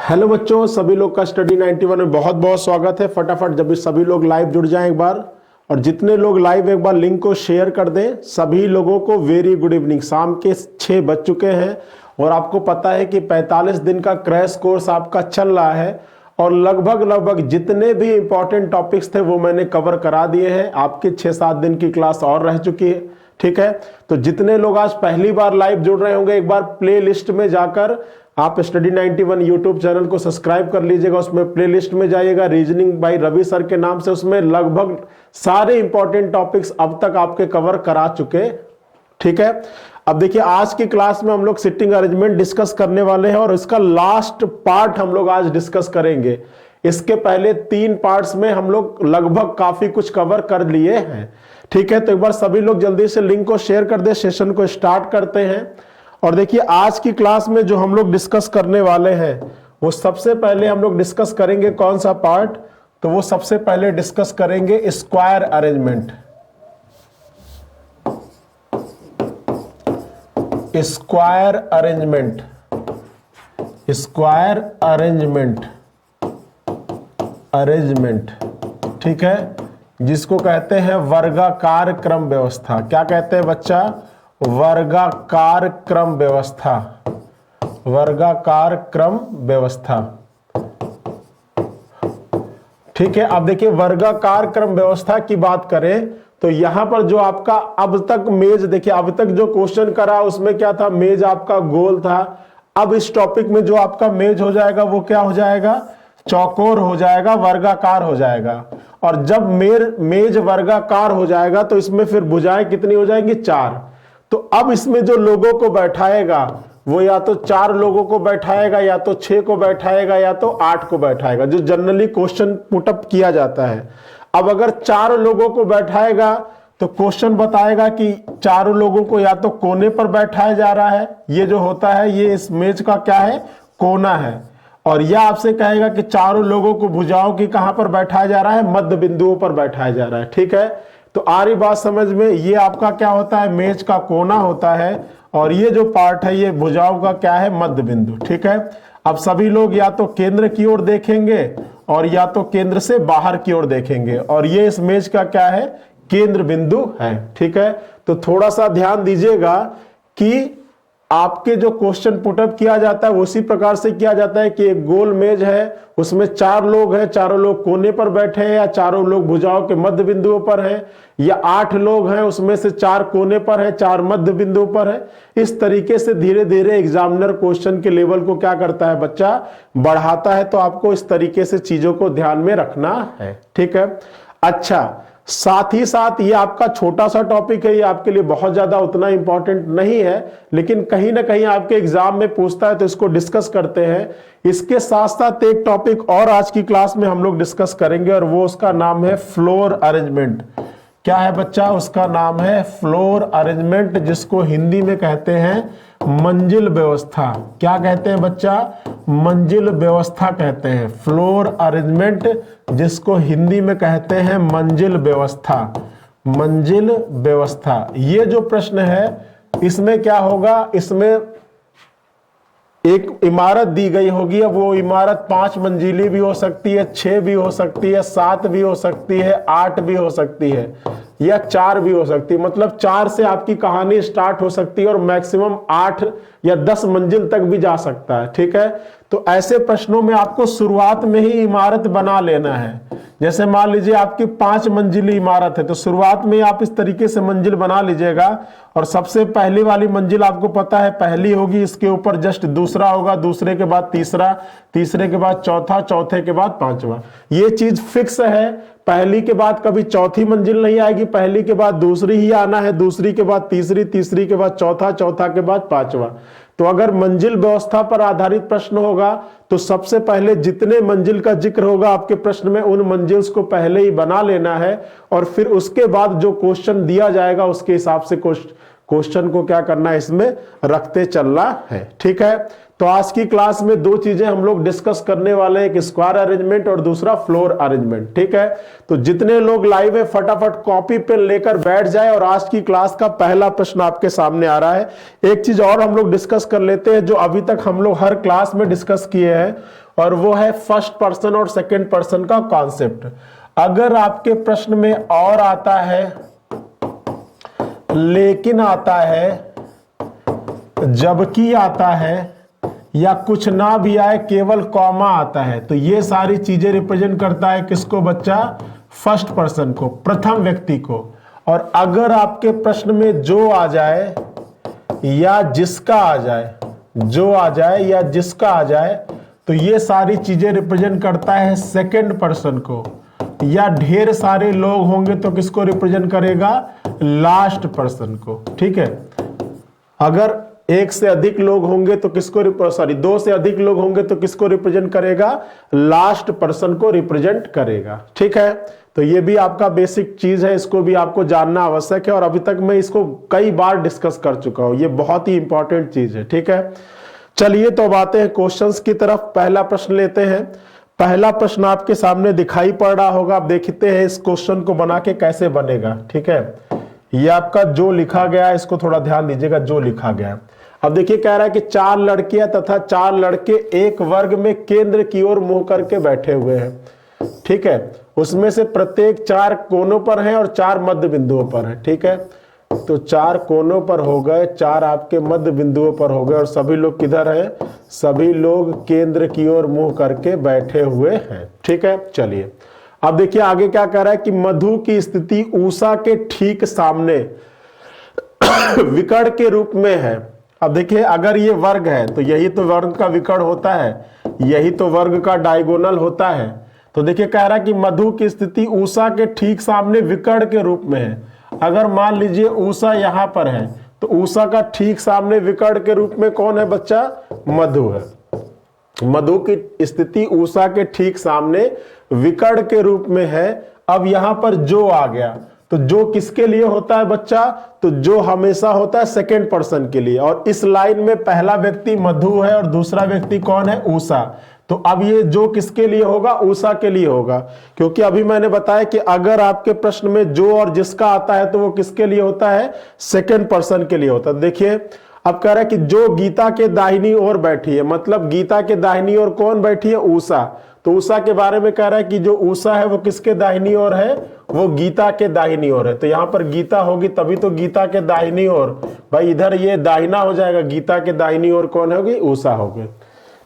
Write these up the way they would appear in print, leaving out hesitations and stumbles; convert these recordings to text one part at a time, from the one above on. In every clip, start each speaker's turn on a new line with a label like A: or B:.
A: Hello बच्चों, सभी लोग का स्टडी 91 में बहुत बहुत स्वागत है। फटाफट जब भी सभी लोग लाइव जुड़ जाएं एक बार, और जितने लोग लाइव एक बार लिंक को शेयर कर दें। सभी लोगों को वेरी गुड इवनिंग। शाम के 6 बज चुके हैं और आपको पता है कि 45 दिन का क्रैश कोर्स आपका चल रहा है और लगभग जितने भी इंपॉर्टेंट टॉपिक्स थे वो मैंने कवर करा दिए हैं। आपके 6-7 दिन की क्लास और रह चुकी है, ठीक है। तो जितने लोग आज पहली बार लाइव जुड़ रहे होंगे, एक बार प्ले लिस्ट में जाकर आप स्टडी 91 यूट्यूब चैनल को सब्सक्राइब कर लीजिएगा। उसमें प्लेलिस्ट में जाइएगा, रीजनिंग बाय रवि सर के नाम से, उसमें लगभग सारे इंपॉर्टेंट टॉपिक्स अब तक आपके कवर करा चुके, ठीक है। अब देखिए, आज की क्लास में हम लोग सिटिंग अरेंजमेंट डिस्कस करने वाले हैं और इसका लास्ट पार्ट हम लोग आज डिस्कस करेंगे। इसके पहले 3 पार्ट्स में हम लोग लगभग काफी कुछ कवर कर लिए हैं, ठीक है। तो एक बार सभी लोग जल्दी से लिंक को शेयर कर दे, सेशन को स्टार्ट करते हैं। और देखिए, आज की क्लास में जो हम लोग डिस्कस करने वाले हैं वो सबसे पहले हम लोग डिस्कस करेंगे कौन सा पार्ट, तो वो सबसे पहले डिस्कस करेंगे square arrangement. Square arrangement, square arrangement, arrangement, ठीक है, जिसको कहते हैं वर्गाकार क्रम व्यवस्था। क्या कहते हैं बच्चा? वर्गाकार क्रम व्यवस्था, वर्गाकार क्रम व्यवस्था, ठीक है। अब देखिए, वर्गाकार क्रम व्यवस्था की बात करें तो यहां पर जो आपका अब तक मेज, देखिए अब तक जो क्वेश्चन करा उसमें क्या था, मेज आपका गोल था। अब इस टॉपिक में जो आपका मेज हो जाएगा वो क्या हो जाएगा? चौकोर हो जाएगा, वर्गाकार हो जाएगा। और जब मेज वर्गाकार हो जाएगा तो इसमें फिर भुजाएं कितनी हो जाएंगी? 4। तो अब इसमें जो लोगों को बैठाएगा वो या तो 4 लोगों को बैठाएगा, या तो 6 को बैठाएगा, या तो 8 को बैठाएगा, जो जनरली क्वेश्चन पुटअप किया जाता है। अब अगर 4 लोगों को बैठाएगा तो क्वेश्चन बताएगा कि 4 लोगों को या तो कोने पर बैठाया जा रहा है, ये जो होता है ये इस मेज का क्या है? कोना है। और यह आपसे कहेगा कि 4 लोगों को भुजाओं की कहां पर बैठाया जा रहा है? मध्य बिंदुओं पर बैठाया जा रहा है, ठीक है। तो आ रही बात समझ में? ये आपका क्या होता है? मेज का कोना होता है, और ये जो पार्ट है ये भुजाओं का क्या है? मध्य बिंदु, ठीक है। अब सभी लोग या तो केंद्र की ओर देखेंगे और या तो केंद्र से बाहर की ओर देखेंगे, और ये इस मेज का क्या है? केंद्र बिंदु है, ठीक है। तो थोड़ा सा ध्यान दीजिएगा कि आपके जो क्वेश्चन पुटअप किया जाता है उसी प्रकार से किया जाता है कि एक गोल मेज है, उसमें 4 लोग हैं, 4 लोग कोने पर बैठे हैं, या 4 लोग भुजाओं के मध्य बिंदुओं पर हैं, या 8 लोग हैं, उसमें से 4 कोने पर हैं, 4 मध्य बिंदुओं पर है। इस तरीके से धीरे धीरे एग्जामिनर क्वेश्चन के लेवल को क्या करता है बच्चा? बढ़ाता है। तो आपको इस तरीके से चीजों को ध्यान में रखना है, ठीक है। अच्छा, साथ ही साथ ये आपका छोटा सा टॉपिक है, ये आपके लिए बहुत ज्यादा उतना इंपॉर्टेंट नहीं है, लेकिन कहीं ना कहीं आपके एग्जाम में पूछता है तो इसको डिस्कस करते हैं। इसके साथ साथ एक टॉपिक और आज की क्लास में हम लोग डिस्कस करेंगे, और वो उसका नाम है फ्लोर अरेंजमेंट। क्या है बच्चा? उसका नाम है फ्लोर अरेंजमेंट, जिसको हिंदी में कहते हैं मंजिल व्यवस्था। क्या कहते हैं बच्चा? मंजिल व्यवस्था कहते हैं। फ्लोर अरेंजमेंट, जिसको हिंदी में कहते हैं मंजिल व्यवस्था, मंजिल व्यवस्था। ये जो प्रश्न है इसमें क्या होगा? इसमें एक इमारत दी गई होगी, अब वो इमारत 5 मंजिली भी हो सकती है, 6 भी हो सकती है, 7 भी हो सकती है, 8 भी हो सकती है, या 4 भी हो सकती है। मतलब 4 से आपकी कहानी स्टार्ट हो सकती है और मैक्सिमम 8 या 10 मंजिल तक भी जा सकता है, ठीक है। तो ऐसे प्रश्नों में आपको शुरुआत में ही इमारत बना लेना है। जैसे मान लीजिए आपकी 5 मंजिली इमारत है, तो शुरुआत में आप इस तरीके से मंजिल बना लीजिएगा, और सबसे पहली वाली मंजिल आपको पता है पहली होगी, इसके ऊपर जस्ट दूसरा होगा, दूसरे के बाद तीसरा, तीसरे के बाद चौथा, चौथे के बाद 5वां। ये चीज फिक्स है, पहली के बाद कभी चौथी मंजिल नहीं आएगी, पहली के बाद दूसरी ही आना है, दूसरी के बाद तीसरी, तीसरी के बाद चौथा, चौथा के बाद 5वां। तो अगर मंजिल व्यवस्था पर आधारित प्रश्न होगा तो सबसे पहले जितने मंजिल का जिक्र होगा आपके प्रश्न में, उन मंजिल्स को पहले ही बना लेना है, और फिर उसके बाद जो क्वेश्चन दिया जाएगा उसके हिसाब से क्वेश्चन को क्या करना है? इसमें रखते चलना है, ठीक है। तो आज की क्लास में दो चीजें हम लोग डिस्कस करने वाले हैं, एक स्क्वायर अरेंजमेंट और दूसरा फ्लोर अरेंजमेंट। ठीक है, तो जितने लोग लाइव है फटाफट कॉपी पेन लेकर बैठ जाए और आज की क्लास का पहला प्रश्न आपके सामने आ रहा है। एक चीज और हम लोग डिस्कस कर लेते हैं जो अभी तक हम लोग हर क्लास में डिस्कस किए हैं, और वो है फर्स्ट पर्सन और सेकेंड पर्सन का कॉन्सेप्ट। अगर आपके प्रश्न में और आता है, लेकिन आता है, जबकि आता है, या कुछ ना भी आए केवल कॉमा आता है, तो ये सारी चीजें रिप्रेजेंट करता है किसको बच्चा? फर्स्ट पर्सन को, प्रथम व्यक्ति को। और अगर आपके प्रश्न में जो आ जाए या जिसका आ जाए, जो आ जाए या जिसका आ जाए, तो ये सारी चीजें रिप्रेजेंट करता है सेकंड पर्सन को। या ढेर सारे लोग होंगे तो किसको रिप्रेजेंट करेगा? लास्ट पर्सन को। ठीक है, अगर एक से अधिक लोग होंगे तो किसको, दो से अधिक लोग होंगे तो किसको रिप्रेजेंट करेगा? लास्ट पर्सन को रिप्रेजेंट करेगा। ठीक है, तो ये भी आपका बेसिक चीज है, इसको भी आपको जानना आवश्यक है, और अभी तक मैं इसको कई बार डिस्कस कर चुका हूं, ये बहुत ही इंपॉर्टेंट चीज है। ठीक है, चलिए तो अब आते हैं क्वेश्चंस की तरफ। पहला प्रश्न लेते हैं। पहला प्रश्न आपके सामने दिखाई पड़ रहा होगा, आप देखते हैं इस क्वेश्चन को बना के कैसे बनेगा। ठीक है, ये आपका जो लिखा गया है, इसको थोड़ा ध्यान दीजिएगा, जो लिखा गया है। अब देखिए कह रहा है कि 4 लड़कियां तथा 4 लड़के एक वर्ग में केंद्र की ओर मुंह करके बैठे हुए हैं। ठीक है, उसमें से प्रत्येक 4 कोनों पर है और 4 मध्य बिंदुओं पर है। ठीक है, तो 4 कोनों पर हो गए, 4 आपके मध्य बिंदुओं पर हो गए, और सभी लोग किधर हैं? सभी लोग केंद्र की ओर मुंह करके बैठे हुए हैं। ठीक है, चलिए अब देखिए आगे क्या कह रहा है कि मधु की स्थिति उषा के ठीक सामने विकर्ण के रूप में है। अब देखिए अगर ये वर्ग है तो यही तो वर्ग का विकर्ण होता है, यही तो वर्ग का डायगोनल होता है। तो देखिए कह रहा है कि मधु की स्थिति उषा के ठीक सामने विकर्ण के रूप में है। अगर मान लीजिए उषा यहां पर है तो उषा का ठीक सामने विकर्ण के रूप में कौन है बच्चा? मधु है। मधु की स्थिति उषा के ठीक सामने विकर्ण के रूप में है। अब यहां पर जो आ गया, तो जो किसके लिए होता है बच्चा? तो जो हमेशा होता है सेकेंड पर्सन के लिए, और इस लाइन में पहला व्यक्ति मधु है और दूसरा व्यक्ति कौन है? उषा। तो अब ये जो किसके लिए होगा? उषा के लिए होगा, क्योंकि अभी मैंने बताया कि अगर आपके प्रश्न में जो और जिसका आता है तो वो किसके लिए होता है? सेकेंड पर्सन के लिए होता है। देखिए अब कह रहा है कि जो गीता के दाहिनी ओर बैठी है, मतलब गीता के दाहिनी ओर कौन बैठी है? उषा। तो उषा के बारे में कह रहा है कि जो उषा है वो किसके दाहिनी ओर है? वो गीता के दाहिनी ओर है। तो यहां पर गीता होगी तभी तो गीता के दाहिनी ओर, भाई इधर ये दाहिना हो जाएगा, गीता के दाहिनी ओर कौन होगी? उषा होगी।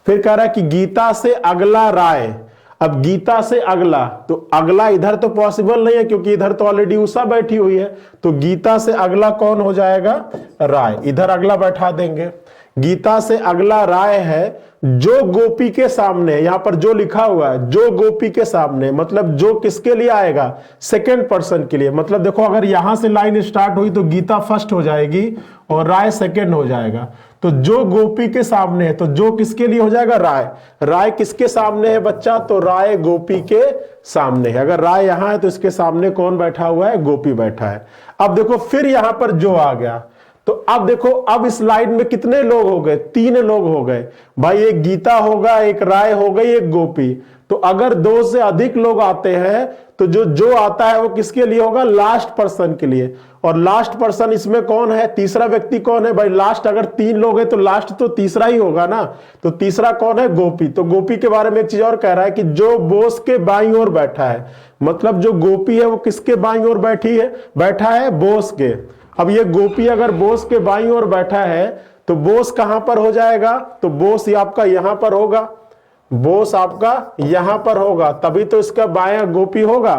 A: फिर कह रहा है कि गीता से अगला राय। अब गीता से अगला, तो अगला इधर तो पॉसिबल नहीं है क्योंकि इधर तो ऑलरेडी उषा बैठी हुई है, तो गीता से अगला कौन हो जाएगा? राय। इधर अगला बैठा देंगे। गीता से अगला राय है जो गोपी के सामने, यहां पर जो लिखा हुआ है जो गोपी के सामने, मतलब जो किसके लिए आएगा? सेकेंड पर्सन के लिए। मतलब देखो अगर यहां से लाइन स्टार्ट हुई तो गीता फर्स्ट हो जाएगी और राय सेकेंड हो जाएगा। तो जो गोपी के सामने है, तो जो किसके लिए हो जाएगा? राय। राय किसके सामने है बच्चा? तो राय गोपी के सामने है। अगर राय यहां है तो इसके सामने कौन बैठा हुआ है? गोपी बैठा है। अब देखो फिर यहां पर जो आ गया, तो अब देखो अब इस लाइन में कितने लोग हो गए? 3 लोग हो गए भाई, एक गीता होगा, एक राय हो गई, एक गोपी। तो अगर 2 से अधिक लोग आते हैं तो जो आता है वो किसके लिए होगा? लास्ट पर्सन के लिए। और लास्ट पर्सन इसमें कौन है? तीसरा व्यक्ति कौन है भाई? लास्ट अगर 3 लोग हैं तो लास्ट तो तीसरा ही होगा ना, तो तीसरा कौन है? गोपी। तो गोपी के बारे में एक चीज और कह रहा है कि जो बोस के बाईं ओर बैठा है, मतलब जो गोपी है वो किसके बाईं ओर बैठा है? बोस के। अब ये गोपी अगर बोस के बाईं ओर बैठा है तो बोस कहां पर हो जाएगा? तो बोस ही आपका यहां पर होगा, बोस आपका यहां पर होगा, तभी तो इसका बायां गोपी होगा।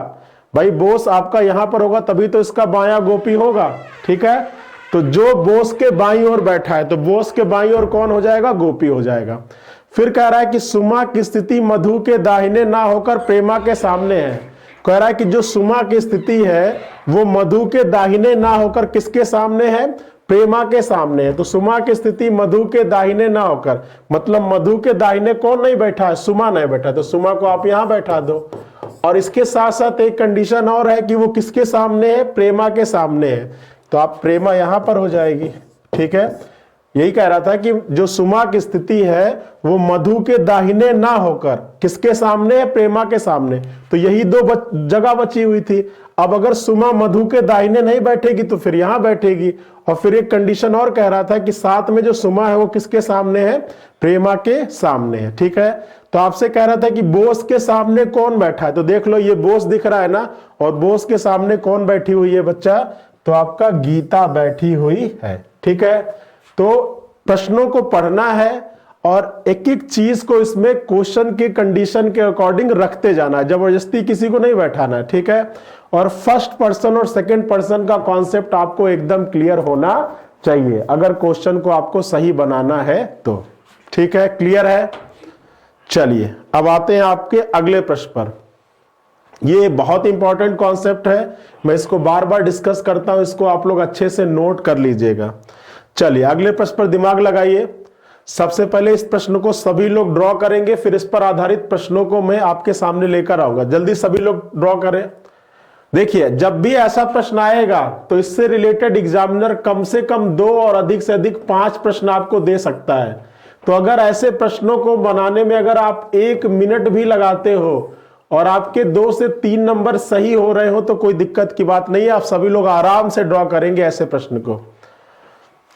A: भाई बोस आपका यहां पर होगा तभी तो इसका बायां गोपी होगा। ठीक है, तो जो बोस के बाईं ओर बैठा है तो बोस के बाईं ओर कौन हो जाएगा? गोपी हो जाएगा। फिर कह रहा है कि सुमा की स्थिति मधु के दाहिने ना होकर प्रेमा के सामने है। कह रहा है कि जो सुमा की स्थिति है वो मधु के दाहिने ना होकर किसके सामने है? प्रेमा के सामने है। तो सुमा की स्थिति मधु के दाहिने ना होकर, मतलब मधु के दाहिने कौन नहीं बैठा है? सुमा नहीं बैठा, तो सुमा को आप यहां बैठा दो। और इसके साथ साथ एक कंडीशन और है कि वो किसके सामने है? प्रेमा के सामने है, तो आप प्रेमा यहां पर हो जाएगी। ठीक है, यही कह रहा था कि जो सुमा की स्थिति है वो मधु के दाहिने ना होकर किसके सामने है, प्रेमा के सामने। तो यही दो जगह बची हुई थी। अब अगर सुमा मधु के दाहिने नहीं बैठेगी तो फिर यहां बैठेगी। और फिर एक कंडीशन और कह रहा था कि साथ में जो सुमा है वो किसके सामने है, प्रेमा के सामने है। ठीक है, तो आपसे कह रहा था कि बोस के सामने कौन बैठा है, तो देख लो ये बोस दिख रहा है ना, और बोस के सामने कौन बैठी हुई है बच्चा, तो आपका गीता बैठी हुई है। ठीक है, तो प्रश्नों को पढ़ना है और एक एक चीज को इसमें क्वेश्चन के कंडीशन के अकॉर्डिंग रखते जाना है, जबरदस्ती किसी को नहीं बैठाना है। ठीक है, और फर्स्ट पर्सन और सेकंड पर्सन का कॉन्सेप्ट आपको एकदम क्लियर होना चाहिए अगर क्वेश्चन को आपको सही बनाना है तो। ठीक है, क्लियर है। चलिए अब आते हैं आपके अगले प्रश्न पर। ये बहुत इंपॉर्टेंट कॉन्सेप्ट है, मैं इसको बार बार डिस्कस करता हूं, इसको आप लोग अच्छे से नोट कर लीजिएगा। चलिए अगले प्रश्न पर दिमाग लगाइए। सबसे पहले इस प्रश्न को सभी लोग ड्रॉ करेंगे, फिर इस पर आधारित प्रश्नों को मैं आपके सामने लेकर आऊंगा। जल्दी सभी लोग ड्रॉ करें। देखिए, जब भी ऐसा प्रश्न आएगा तो इससे रिलेटेड एग्जामिनर कम से कम 2 और अधिक से अधिक 5 प्रश्न आपको दे सकता है। तो अगर ऐसे प्रश्नों को बनाने में अगर आप 1 मिनट भी लगाते हो और आपके 2 से 3 नंबर सही हो रहे हो तो कोई दिक्कत की बात नहीं है, आप सभी लोग आराम से ड्रॉ करेंगे ऐसे प्रश्न को।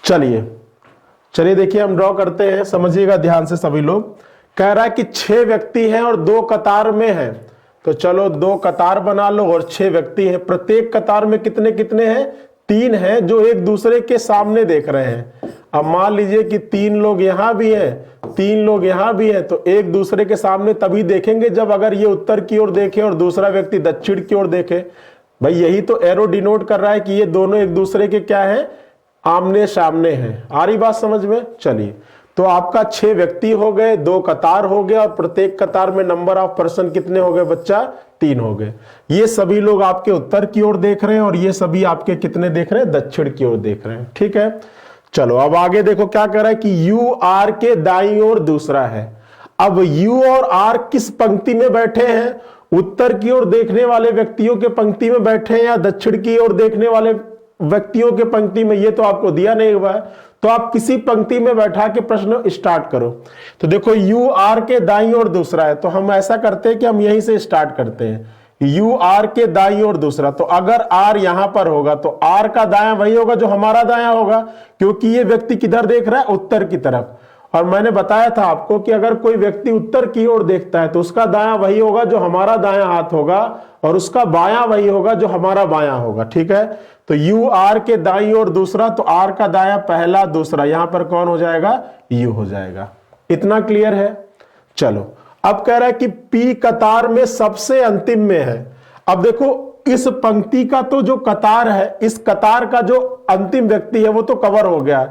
A: चलिए देखिए हम ड्रॉ करते हैं, समझिएगा ध्यान से सभी लोग। कह रहा है कि 6 व्यक्ति हैं और 2 कतार में हैं, तो चलो 2 कतार बना लो और 6 व्यक्ति हैं। प्रत्येक कतार में कितने कितने हैं, 3 हैं जो एक दूसरे के सामने देख रहे हैं। अब मान लीजिए कि 3 लोग यहां भी हैं, 3 लोग यहां भी हैं, तो एक दूसरे के सामने तभी देखेंगे जब अगर ये उत्तर की ओर देखे और दूसरा व्यक्ति दक्षिण की ओर देखे। भाई यही तो एरो डिनोट कर रहा है कि ये दोनों एक दूसरे के क्या है, आमने सामने हैं। आ रही बात समझ में। चलिए, तो आपका 6 व्यक्ति हो गए, 2 कतार हो गया और प्रत्येक कतार में नंबर ऑफ पर्सन कितने हो गए बच्चा, 3 हो गए। ये सभी लोग आपके उत्तर की ओर देख रहे हैं और ये सभी आपके कितने देख रहे हैं, दक्षिण की ओर देख रहे हैं। ठीक है, चलो अब आगे देखो क्या कर रहा है कि यू आर के दाईं ओर दूसरा है। अब यू और आर किस पंक्ति में बैठे हैं, उत्तर की ओर देखने वाले व्यक्तियों के पंक्ति में बैठे हैं या दक्षिण की ओर देखने वाले व्यक्तियों के पंक्ति में, ये तो आपको दिया नहीं हुआ है। तो आप किसी पंक्ति में बैठा के प्रश्न स्टार्ट करो। तो देखो यू आर के दाईं ओर दूसरा है, तो हम ऐसा करते हैं कि हम यहीं से स्टार्ट करते हैं। यू आर के दाईं ओर दूसरा, तो अगर आर यहां पर होगा तो आर का दायां वही होगा जो हमारा दायां होगा, क्योंकि ये व्यक्ति किधर देख रहा है, उत्तर की तरफ। और मैंने बताया था आपको कि अगर कोई व्यक्ति उत्तर की ओर देखता है तो उसका दायां वही होगा जो हमारा दायां हाथ होगा और उसका बायां वही होगा जो हमारा बायां होगा। ठीक है, तो यू आर के दाईं ओर दूसरा, तो आर का दायां पहला दूसरा, यहां पर कौन हो जाएगा, यू हो जाएगा। इतना क्लियर है। चलो अब कह रहा है कि पी कतार में सबसे अंतिम में है। अब देखो इस पंक्ति का तो जो कतार है, इस कतार का जो अंतिम व्यक्ति है वो तो कवर हो गया।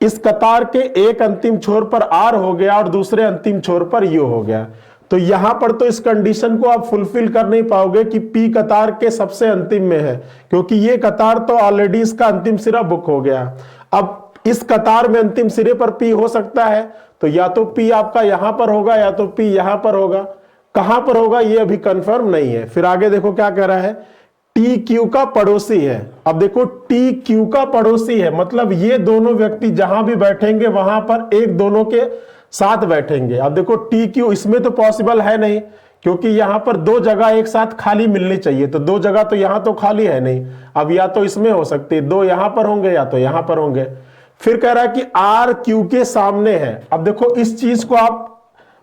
A: इस कतार के एक अंतिम छोर पर आर हो गया और दूसरे अंतिम छोर पर यू हो गया। तो यहां पर तो इस कंडीशन को आप फुलफिल कर नहीं पाओगे कि पी कतार के सबसे अंतिम में है, क्योंकि ये कतार तो ऑलरेडी इसका अंतिम सिरा बुक हो गया। अब इस कतार में अंतिम सिरे पर पी हो सकता है, तो या तो पी आपका यहां पर होगा या तो पी यहां पर होगा। कहां पर होगा ये अभी कंफर्म नहीं है। फिर आगे देखो क्या कह रहा है, टी क्यू का पड़ोसी है। अब देखो टी क्यू का पड़ोसी है, मतलब ये दोनों व्यक्ति जहां भी बैठेंगे वहां पर एक दोनों के साथ बैठेंगे। अब देखो टी क्यू इसमें तो पॉसिबल है नहीं, क्योंकि यहां पर 2 जगह एक साथ खाली मिलनी चाहिए, तो 2 जगह तो यहां तो खाली है नहीं। अब या तो इसमें हो सकती है 2 यहां पर होंगे या तो यहां पर होंगे। फिर कह रहा है कि आर क्यू के सामने है। अब देखो इस चीज को आप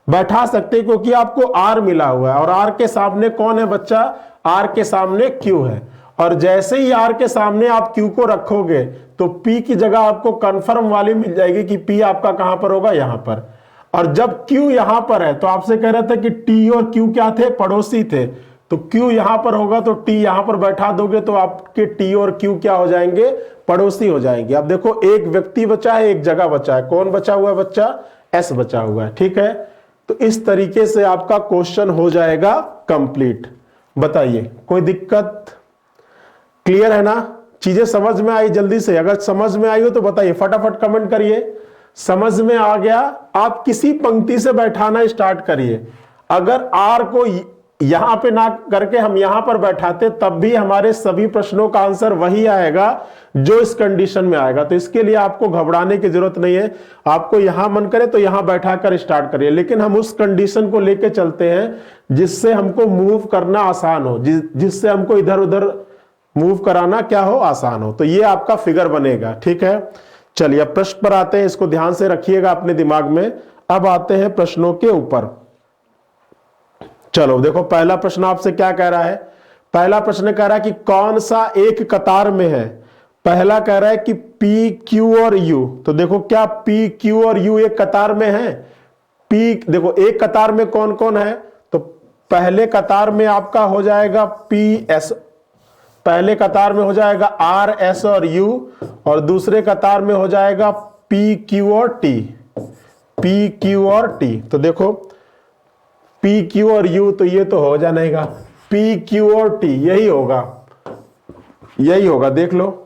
A: बैठा सकते हैं क्योंकि आपको आर मिला हुआ है और आर के सामने कौन है बच्चा, आर के सामने क्यू है। और जैसे ही आर के सामने आप क्यू को रखोगे तो पी की जगह आपको कंफर्म वाली मिल जाएगी कि पी आपका कहां पर होगा, यहां पर। और जब क्यू यहां पर है तो आपसे कह रहा था कि टी और क्यू क्या थे, पड़ोसी थे। तो क्यू यहां पर होगा तो टी यहां पर बैठा दोगे तो आपके टी और क्यू क्या हो जाएंगे, पड़ोसी हो जाएंगे। अब देखो एक व्यक्ति बचा है, एक जगह बचा है। कौन बचा हुआ है बच्चा, एस बचा हुआ है। ठीक है, तो इस तरीके से आपका क्वेश्चन हो जाएगा कंप्लीट। बताइए कोई दिक्कत, क्लियर है ना, चीजें समझ में आई जल्दी से। अगर समझ में आई हो तो बताइए, फटाफट कमेंट करिए। समझ में आ गया, आप किसी पंक्ति से बैठाना स्टार्ट करिए। अगर आर को यहां पे ना करके हम यहां पर बैठाते तब भी हमारे सभी प्रश्नों का आंसर वही आएगा जो इस कंडीशन में आएगा। तो इसके लिए आपको घबराने की जरूरत नहीं है। आपको यहां मन करे तो यहां बैठाकर स्टार्ट करिए, लेकिन हम उस कंडीशन को लेके चलते हैं जिससे हमको मूव करना आसान हो, जिससे हमको इधर उधर मूव कराना क्या हो, आसान हो। तो ये आपका फिगर बनेगा। ठीक है, चलिए अब प्रश्न पर आते हैं, इसको ध्यान से रखिएगा अपने दिमाग में। अब आते हैं प्रश्नों के ऊपर। चलो देखो, पहला प्रश्न आपसे क्या कह रहा है। पहला प्रश्न कह रहा है कि कौन सा एक कतार में है। पहला कह रहा है कि पी क्यू और यू। तो देखो क्या पी क्यू और यू एक कतार में है। पी देखो एक कतार में कौन कौन है, तो पहले कतार में आपका हो जाएगा पी एस, पहले कतार में हो जाएगा आर एस और यू, और दूसरे कतार में हो जाएगा पी क्यू और टी, पी क्यू और टी। तो देखो पी क्यू और यू, तो ये तो हो जाएगा पी क्यू और टी, यही होगा, यही होगा। देख लो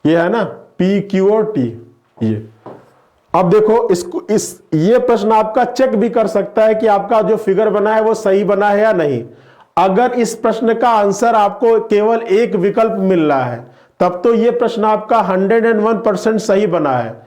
A: ये है ना पी क्यू और टी ये। अब देखो इसको ये प्रश्न आपका चेक भी कर सकता है कि आपका जो फिगर बना है वो सही बना है या नहीं। अगर इस प्रश्न का आंसर आपको केवल एक विकल्प मिल रहा है तब तो ये प्रश्न आपका 101% सही बना है।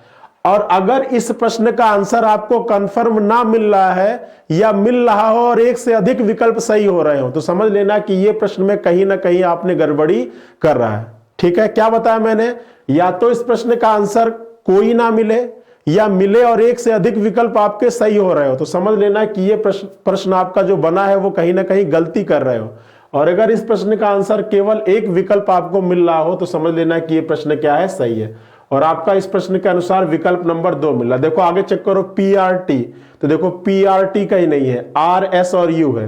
A: और अगर इस प्रश्न का आंसर आपको कंफर्म ना मिल रहा है या मिल रहा हो और एक से अधिक विकल्प सही हो रहे हो, तो समझ लेना कि ये प्रश्न में कहीं ना कहीं आपने गड़बड़ी कर रहा है। ठीक है, क्या बताया मैंने, या तो इस प्रश्न का आंसर कोई ना मिले या मिले और एक से अधिक विकल्प आपके सही हो रहे हो, तो समझ लेना कि ये प्रश्न आपका जो बना है वो कहीं ना कहीं गलती कर रहे हो। और अगर इस प्रश्न का आंसर केवल एक विकल्प आपको मिल रहा हो तो समझ लेना कि ये प्रश्न क्या है, सही है। और आपका इस प्रश्न के अनुसार विकल्प नंबर 2 मिल रहा। देखो आगे चेक करो पी आर टी, तो देखो पी आर टी का ही नहीं है, आर एस और यू है।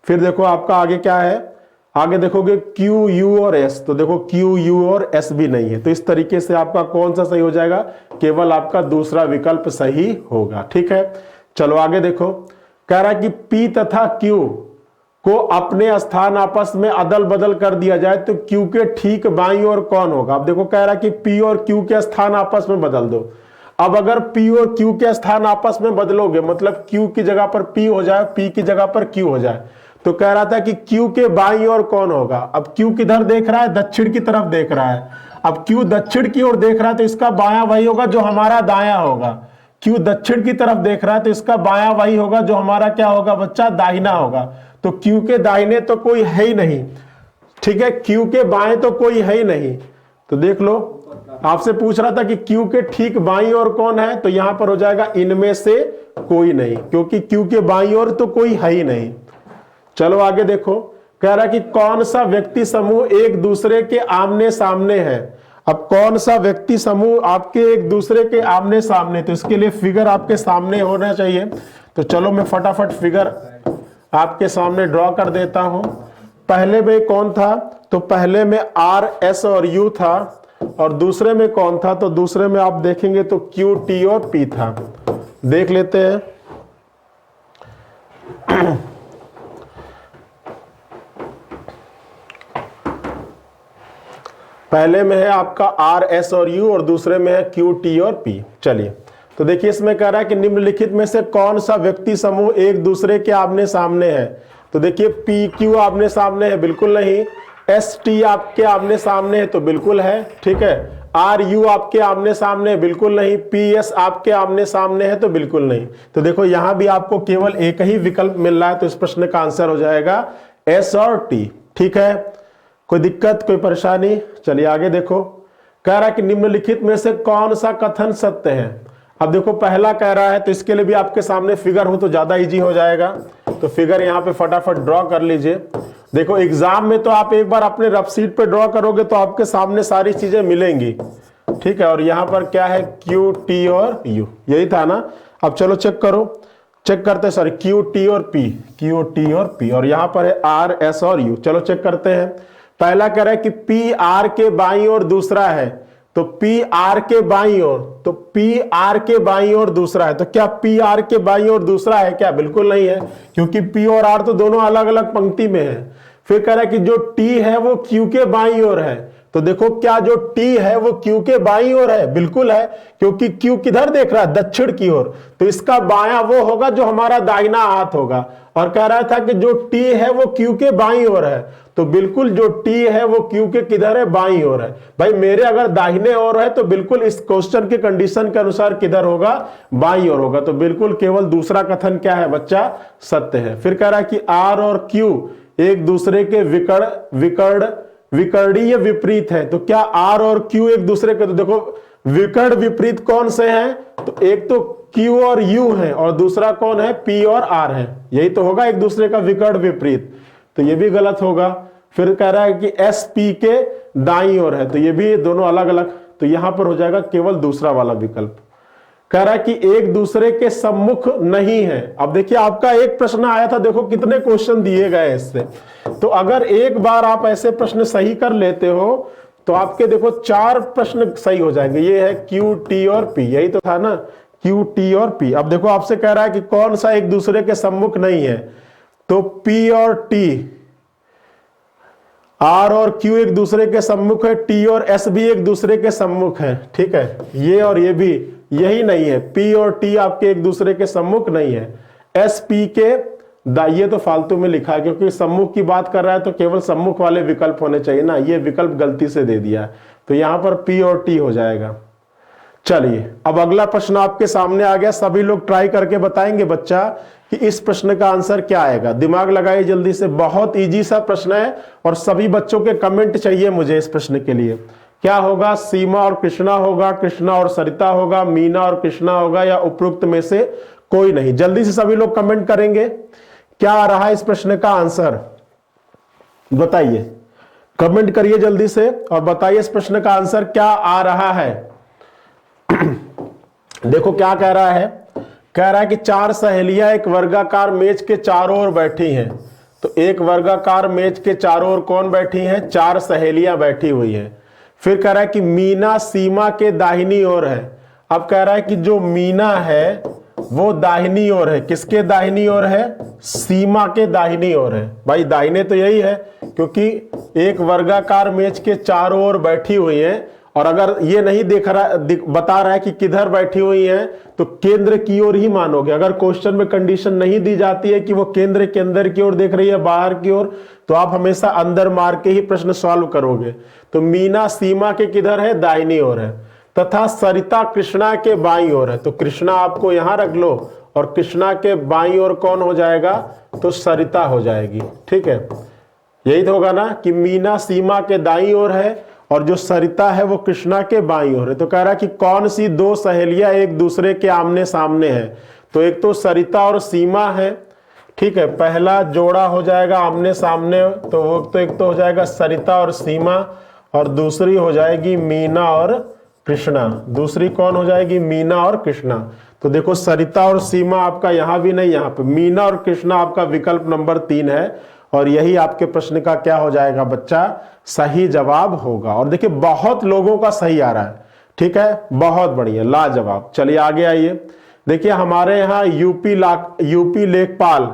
A: फिर देखो आपका आगे क्या है, आगे देखोगे क्यू यू और एस, तो देखो क्यू यू और एस भी नहीं है। तो इस तरीके से आपका कौन सा सही हो जाएगा, केवल आपका दूसरा विकल्प सही होगा। ठीक है, चलो आगे देखो, कह रहा है कि पी तथा क्यू को अपने स्थान आपस में अदल बदल कर दिया जाए तो क्यू के ठीक बाईं ओर कौन होगा। अब देखो कह रहा है कि पी और क्यू के स्थान आपस में बदल दो। अब अगर पी और क्यू के स्थान आपस में बदलोगे, मतलब क्यू की जगह पर पी हो जाए, पी की जगह पर क्यू हो जाए, तो कह रहा था कि क्यू के बाईं ओर कौन होगा। अब क्यू किधर देख रहा है, दक्षिण की तरफ देख रहा है। अब क्यू दक्षिण की ओर देख रहा है तो इसका बायां वही होगा जो हमारा दायां होगा। क्यू दक्षिण की तरफ देख रहा है तो इसका बायां वही होगा जो हमारा क्या होगा बच्चा, दाहिना होगा। तो क्यू के दाहिने तो कोई है ही नहीं, ठीक है, क्यू के बाएं तो कोई है ही नहीं। तो देख लो, आपसे पूछ रहा था कि क्यू के ठीक बाईं ओर कौन है, तो यहां पर हो जाएगा इनमें से कोई नहीं, क्योंकि क्यू के बाईं ओर तो कोई है ही नहीं। चलो आगे देखो, कह रहा है कि कौन सा व्यक्ति समूह एक दूसरे के आमने सामने है। अब कौन सा व्यक्ति समूह आपके एक दूसरे के आमने सामने, तो इसके लिए फिगर आपके सामने होना चाहिए। तो चलो मैं फटाफट फिगर आपके सामने ड्रॉ कर देता हूं। पहले में कौन था, तो पहले में आर एस और यू था, और दूसरे में कौन था, तो दूसरे में आप देखेंगे तो क्यू टी और पी था। देख लेते हैं। पहले में है आपका आर एस और यू और दूसरे में है क्यू टी और पी। चलिए तो देखिए, इसमें कह रहा है कि निम्नलिखित में से कौन सा व्यक्ति समूह एक दूसरे के आमने सामने है। तो देखिए पी क्यू आमने सामने है, बिल्कुल नहीं। एस टी आपके आमने सामने है, तो बिल्कुल है, ठीक है। आर यू आपके आमने सामने है, बिल्कुल नहीं। पी एस आपके आमने सामने है, तो बिल्कुल नहीं। तो देखो यहां भी आपको केवल एक ही विकल्प मिल रहा है, तो इस प्रश्न का आंसर हो जाएगा एस और टी। ठीक है, कोई दिक्कत, कोई परेशानी। चलिए आगे देखो, कह रहा है कि निम्नलिखित में से कौन सा कथन सत्य है। अब देखो पहला कह रहा है, तो इसके लिए भी आपके सामने फिगर हो तो ज्यादा इजी हो जाएगा। तो फिगर यहाँ पे फटाफट ड्रॉ कर लीजिए। देखो एग्जाम में तो आप एक बार अपने रफ शीट पे ड्रॉ करोगे तो आपके सामने सारी चीजें मिलेंगी, ठीक है। और यहाँ पर क्या है, क्यू टी और यू, यही था ना। अब चलो चेक करो, चेक करते हैं, सॉरी क्यू टी और पी, क्यू टी और पी, और यहाँ पर है आर एस और यू। चलो चेक करते हैं। पहला कह रहा है कि पी आर के बाईं ओर दूसरा है, तो पी आर के बाईं ओर, तो पी आर के बाईं ओर दूसरा है। तो क्या पी आर के बाईं ओर दूसरा है क्या, बिल्कुल नहीं है, क्योंकि पी और आर तो दोनों अलग अलग पंक्ति में है। फिर कह रहा है कि जो टी है वो क्यू के बाईं ओर है, तो देखो क्या जो T है वो Q के बाईं ओर है, बिल्कुल है, क्योंकि Q किधर देख रहा है, दक्षिण की ओर, तो इसका बायां वो होगा जो हमारा दाहिना हाथ होगा। और कह रहा था कि जो T है वो Q के बाईं ओर है, तो बिल्कुल जो T है वो Q के किधर है, बाईं ओर है। भाई मेरे अगर दाहिने ओर है तो बिल्कुल इस क्वेश्चन के कंडीशन के अनुसार किधर होगा, बाईं ओर होगा। तो बिल्कुल केवल दूसरा कथन क्या है बच्चा, सत्य है। फिर कह रहा है कि R और Q एक दूसरे के विकर्णीय विपरीत है। तो क्या R और Q एक दूसरे के, तो देखो विकर्ण विपरीत कौन से हैं, तो एक तो Q और U है और दूसरा कौन है, P और R है, यही तो होगा एक दूसरे का विकर्ण विपरीत, तो ये भी गलत होगा। फिर कह रहा है कि S P के दाईं ओर है, तो ये भी दोनों अलग अलग, तो यहां पर हो जाएगा केवल दूसरा वाला विकल्प। कह रहा है कि एक दूसरे के सम्मुख नहीं है। अब देखिए आपका एक प्रश्न आया था, देखो कितने क्वेश्चन दिए गए इससे, तो अगर एक बार आप ऐसे प्रश्न सही कर लेते हो तो आपके देखो 4 प्रश्न सही हो जाएंगे। ये है Q T और P, यही तो था ना, Q T और P। अब देखो आपसे कह रहा है कि कौन सा एक दूसरे के सम्मुख नहीं है, तो P और T, R और Q एक दूसरे के सम्मुख है, T और S भी एक दूसरे के सम्मुख है, ठीक है, ये और ये भी, यही नहीं है, P और T आपके एक दूसरे के सम्मुख नहीं है। S P के ये तो फालतू में लिखा है, क्योंकि सम्मुख की बात कर रहा है तो केवल सम्मुख वाले विकल्प होने चाहिए ना, ये विकल्प गलती से दे दिया है, तो यहां पर P और T हो जाएगा। चलिए अब अगला प्रश्न आपके सामने आ गया, सभी लोग ट्राई करके बताएंगे बच्चा कि इस प्रश्न का आंसर क्या आएगा। दिमाग लगाइए जल्दी से, बहुत इजी सा प्रश्न है और सभी बच्चों के कमेंट चाहिए मुझे इस प्रश्न के लिए। क्या होगा, सीमा और कृष्णा होगा, कृष्णा और सरिता होगा, मीना और कृष्णा होगा, या उपरोक्त में से कोई नहीं? जल्दी से सभी लोग कमेंट करेंगे, क्या आ रहा है इस प्रश्न का आंसर, बताइए, कमेंट करिए जल्दी से और बताइए इस प्रश्न का आंसर क्या आ रहा है। देखो क्या कह रहा है, कह रहा है कि 4 सहेलियां एक वर्गाकार मेज के चारों ओर बैठी हैं। तो एक वर्गाकार मेज के चारों ओर कौन बैठी हैं, 4 सहेलियां बैठी हुई हैं। फिर कह रहा है कि मीना सीमा के दाहिनी ओर है। अब कह रहा है कि जो मीना है वो दाहिनी ओर है, किसके दाहिनी ओर है, सीमा के दाहिनी ओर है। भाई दाहिने तो यही है, क्योंकि एक वर्गाकार मेज के चारों ओर बैठी हुई है, और अगर ये नहीं बता रहा है कि किधर बैठी हुई है, तो केंद्र की ओर ही मानोगे। अगर क्वेश्चन में कंडीशन नहीं दी जाती है कि वो केंद्र के अंदर की ओर देख रही है, बाहर की ओर, तो आप हमेशा अंदर मार के ही प्रश्न सॉल्व करोगे। तो मीना सीमा के किधर है, दाहिनी ओर है, तथा सरिता कृष्णा के बाईं ओर है। तो कृष्णा आपको यहां रख लो, और कृष्णा के बाईं ओर कौन हो जाएगा, तो सरिता हो जाएगी, ठीक है, यही तो होगा ना कि मीना सीमा के दाईं ओर है और जो सरिता है वो कृष्णा के बाईं ओर है। तो कह रहा है कि कौन सी 2 सहेलियां एक दूसरे के आमने सामने है, तो एक तो सरिता और सीमा है, ठीक है, पहला जोड़ा हो जाएगा आमने सामने, तो वो तो एक तो हो जाएगा सरिता और सीमा, और दूसरी हो जाएगी मीना और कृष्णा। दूसरी कौन हो जाएगी, मीना और कृष्णा। तो देखो सरिता और सीमा आपका यहां भी नहीं, यहां पे मीना और कृष्णा आपका विकल्प नंबर 3 है, और यही आपके प्रश्न का क्या हो जाएगा बच्चा, सही जवाब होगा। और देखिए बहुत लोगों का सही आ रहा है, ठीक है, बहुत बढ़िया, लाजवाब। चलिए आगे आइए, देखिए हमारे यहाँ यूपी लेखपाल,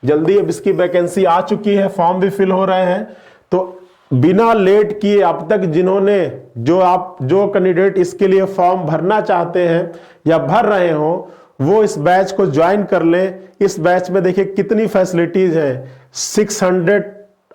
A: जल्दी अब इसकी वैकेंसी आ चुकी है, फॉर्म भी फिल हो रहे हैं। तो बिना लेट किए अब तक जिन्होंने जो कैंडिडेट इसके लिए फॉर्म भरना चाहते हैं या भर रहे हो, वो इस बैच को ज्वाइन कर ले। इस बैच में देखिए कितनी फैसिलिटीज है, 600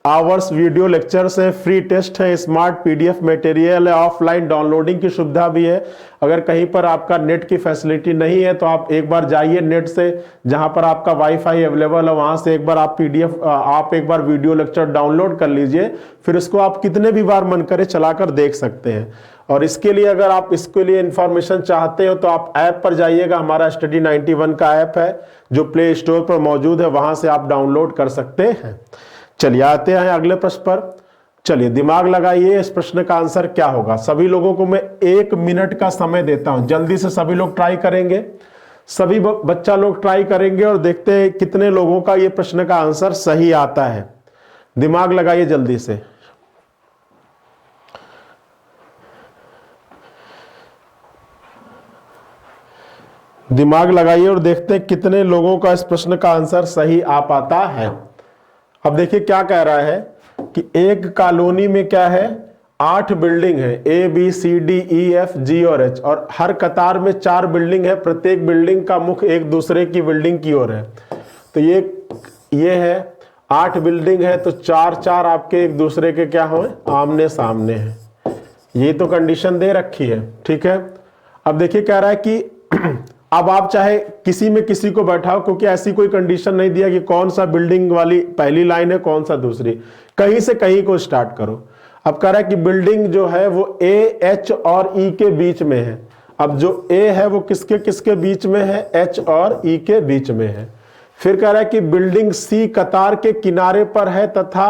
A: आवर्स वीडियो लेक्चर्स है, फ्री टेस्ट है, स्मार्ट पीडीएफ मटेरियल है, ऑफलाइन डाउनलोडिंग की सुविधा भी है। अगर कहीं पर आपका नेट की फैसिलिटी नहीं है तो आप एक बार जाइए नेट से, जहां पर आपका वाईफाई अवेलेबल है, वहां से एक बार आप एक बार वीडियो लेक्चर डाउनलोड कर लीजिए, फिर उसको आप कितने भी बार मन करे चलाकर देख सकते हैं। और इसके लिए अगर आप इसके लिए इंफॉर्मेशन चाहते हो तो आप ऐप पर जाइएगा, हमारा स्टडी 91 का ऐप है जो प्ले स्टोर पर मौजूद है, वहां से आप डाउनलोड कर सकते हैं। चलिए आते हैं अगले प्रश्न पर। चलिए दिमाग लगाइए, इस प्रश्न का आंसर क्या होगा। सभी लोगों को मैं 1 मिनट का समय देता हूं, जल्दी से सभी लोग ट्राई करेंगे, सभी बच्चा लोग ट्राई करेंगे और देखते हैं कितने लोगों का ये प्रश्न का आंसर सही आता है। दिमाग लगाइए जल्दी से। दिमाग लगाइए और देखते हैं कितने लोगों का इस प्रश्न का आंसर सही आ पाता है। अब देखिए क्या कह रहा है कि एक कॉलोनी में क्या है, 8 बिल्डिंग है, A B C D E F G और एच, और हर कतार में 4 बिल्डिंग है, प्रत्येक बिल्डिंग का मुख एक दूसरे की बिल्डिंग की ओर है। तो ये है 8 बिल्डिंग है, तो 4 आपके एक दूसरे के क्या हो, आमने सामने है। ये तो कंडीशन दे रखी है, ठीक है। अब देखिए कह रहा है कि अब आप चाहे किसी में किसी को बैठाओ, क्योंकि ऐसी कोई कंडीशन नहीं दिया कि कौन सा बिल्डिंग वाली पहली लाइन है, कौन सा दूसरी, कहीं से कहीं को स्टार्ट करो। अब कह रहा है कि बिल्डिंग जो है वो ए एच और ई के बीच में है। अब जो ए है वो किसके किसके बीच में है, एच और ई के बीच में है। फिर कह रहा है कि बिल्डिंग सी कतार के किनारे पर है तथा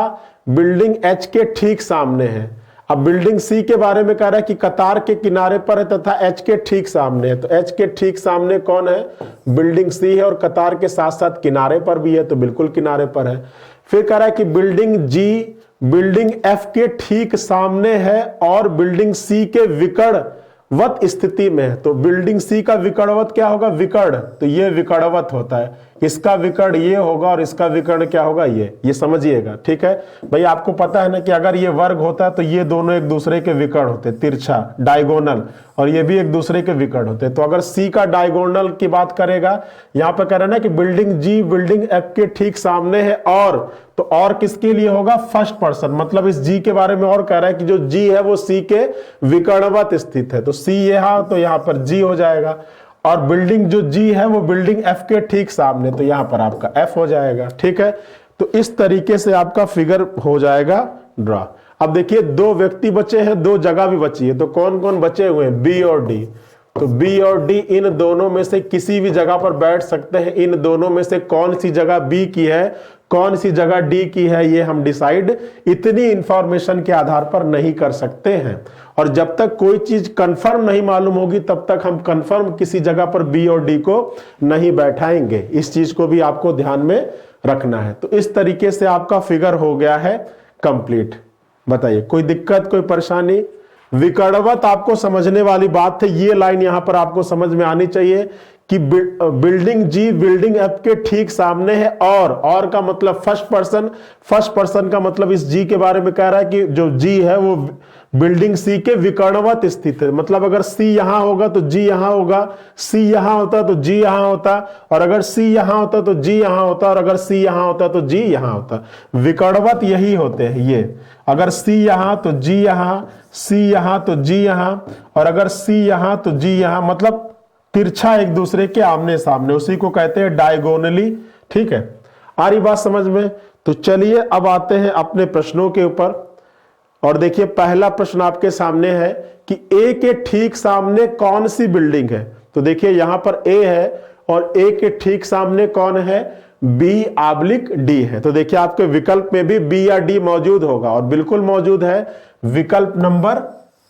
A: बिल्डिंग एच के ठीक सामने है। अब बिल्डिंग सी के बारे में कह रहा है कि कतार के किनारे पर है तथा एच के ठीक सामने है। तो एच के ठीक सामने कौन है, बिल्डिंग सी है, और कतार के साथ साथ किनारे पर भी है, तो बिल्कुल किनारे पर है। फिर कह रहा है कि बिल्डिंग जी बिल्डिंग एफ के ठीक सामने है और बिल्डिंग सी के विकर्णवत स्थिति में है। तो बिल्डिंग सी का विकर्णवत क्या होगा, विकर्ण, तो ये विकर्णवत होता है। इसका विकर्ण ये होगा और इसका विकर्ण क्या होगा, ये समझिएगा, ठीक है भाई। आपको पता है ना कि अगर ये वर्ग होता है तो ये दोनों एक दूसरे के विकर्ण होते, तिरछा डायगोनल, और ये भी एक दूसरे के विकर्ण होते। तो अगर सी का डायगोनल की बात करेगा, यहां पर कह रहा है ना कि बिल्डिंग जी बिल्डिंग एफ के ठीक सामने है, और तो और किसके लिए होगा, फर्स्ट पर्सन, मतलब इस जी के बारे में और कह रहा है कि जो जी है वो सी के विकर्णवत स्थित है। तो सी यहां, तो यहां पर जी हो जाएगा, और बिल्डिंग जो जी है वो बिल्डिंग एफ के ठीक सामने, तो यहां पर आपका एफ हो जाएगा, ठीक है। तो इस तरीके से आपका फिगर हो जाएगा ड्रा। अब देखिए 2 व्यक्ति बचे हैं, 2 जगह भी बची है, तो कौन कौन बचे हुए हैं, बी और डी। तो बी और डी इन दोनों में से किसी भी जगह पर बैठ सकते हैं। इन दोनों में से कौन सी जगह बी की है, कौन सी जगह डी की है, ये हम डिसाइड इतनी इंफॉर्मेशन के आधार पर नहीं कर सकते हैं। और जब तक कोई चीज कंफर्म नहीं मालूम होगी तब तक हम कंफर्म किसी जगह पर बी और डी को नहीं बैठाएंगे। इस चीज को भी आपको ध्यान में रखना है। तो इस तरीके से आपका फिगर हो गया है कंप्लीट। बताइए कोई दिक्कत, कोई परेशानी? विकर्णवत आपको समझने वाली बात है, ये लाइन यहां पर आपको समझ में आनी चाहिए कि बिल्डिंग जी बिल्डिंग एफ के ठीक सामने है, और का मतलब फर्स्ट पर्सन का मतलब इस जी के बारे में कह रहा है कि जो जी है वो बिल्डिंग सी के विकर्णवत स्थित है। मतलब अगर सी यहां होगा तो जी यहां होगा, सी यहां होता तो जी यहां होता, और अगर सी यहां होता तो जी यहां होता, और अगर सी यहां होता तो जी यहां होता। विकर्णवत यही होते हैं ये, अगर सी यहां तो जी यहां, सी यहां तो जी यहां, और अगर सी यहां तो जी यहां, मतलब तिरछा एक दूसरे के आमने सामने, उसी को कहते हैं डायगोनली, ठीक है। आ रही बात समझ में? तो चलिए अब आते हैं अपने प्रश्नों के ऊपर। और देखिए पहला प्रश्न आपके सामने है कि ए के ठीक सामने कौन सी बिल्डिंग है। तो देखिए यहां पर ए है और ए के ठीक सामने कौन है, बी आब्लिक डी है। तो देखिए आपके विकल्प में भी बी या डी मौजूद होगा, और बिल्कुल मौजूद है विकल्प नंबर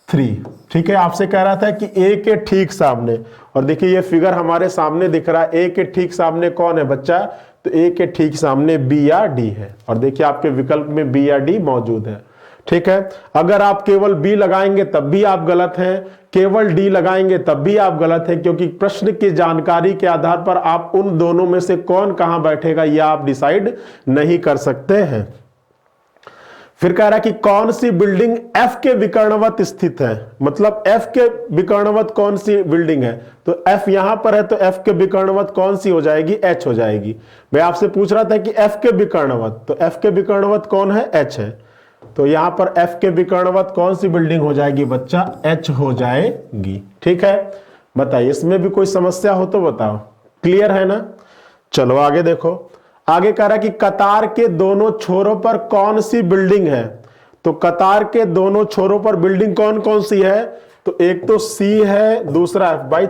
A: 3, ठीक है। आपसे कह रहा था कि ए के ठीक सामने, और देखिए ये फिगर हमारे सामने दिख रहा है, ए के ठीक सामने कौन है बच्चा, तो ए के ठीक सामने बी या डी है, और देखिए आपके विकल्प में बी या डी मौजूद है, ठीक है। अगर आप केवल बी लगाएंगे तब भी आप गलत हैं, केवल डी लगाएंगे तब भी आप गलत हैं, क्योंकि प्रश्न की जानकारी के आधार पर आप उन दोनों में से कौन कहां बैठेगा यह आप डिसाइड नहीं कर सकते हैं। फिर कह रहा है कि कौन सी बिल्डिंग एफ के विकर्णवत स्थित है, मतलब एफ के विकर्णवत कौन सी बिल्डिंग है, तो एफ यहां पर है, तो एफ के विकर्णवत कौन सी हो जाएगी, एच हो जाएगी। मैं आपसे पूछ रहा था कि एफ के विकर्णवत, तो एफ के विकर्णवत कौन है, एच है। तो यहां पर एफ के विकर्णवत कौन सी बिल्डिंग हो जाएगी बच्चा, एच हो जाएगी, ठीक है। बताइए इसमें भी कोई समस्या हो तो बताओ, क्लियर है ना। चलो आगे देखो, आगे कह रहा है कि कतार के दोनों छोरों पर कौन सी बिल्डिंग है। तो कतार के दोनों छोरों पर बिल्डिंग कौन कौन सी है, तो एक तो सी है, दूसरा एफ। भाई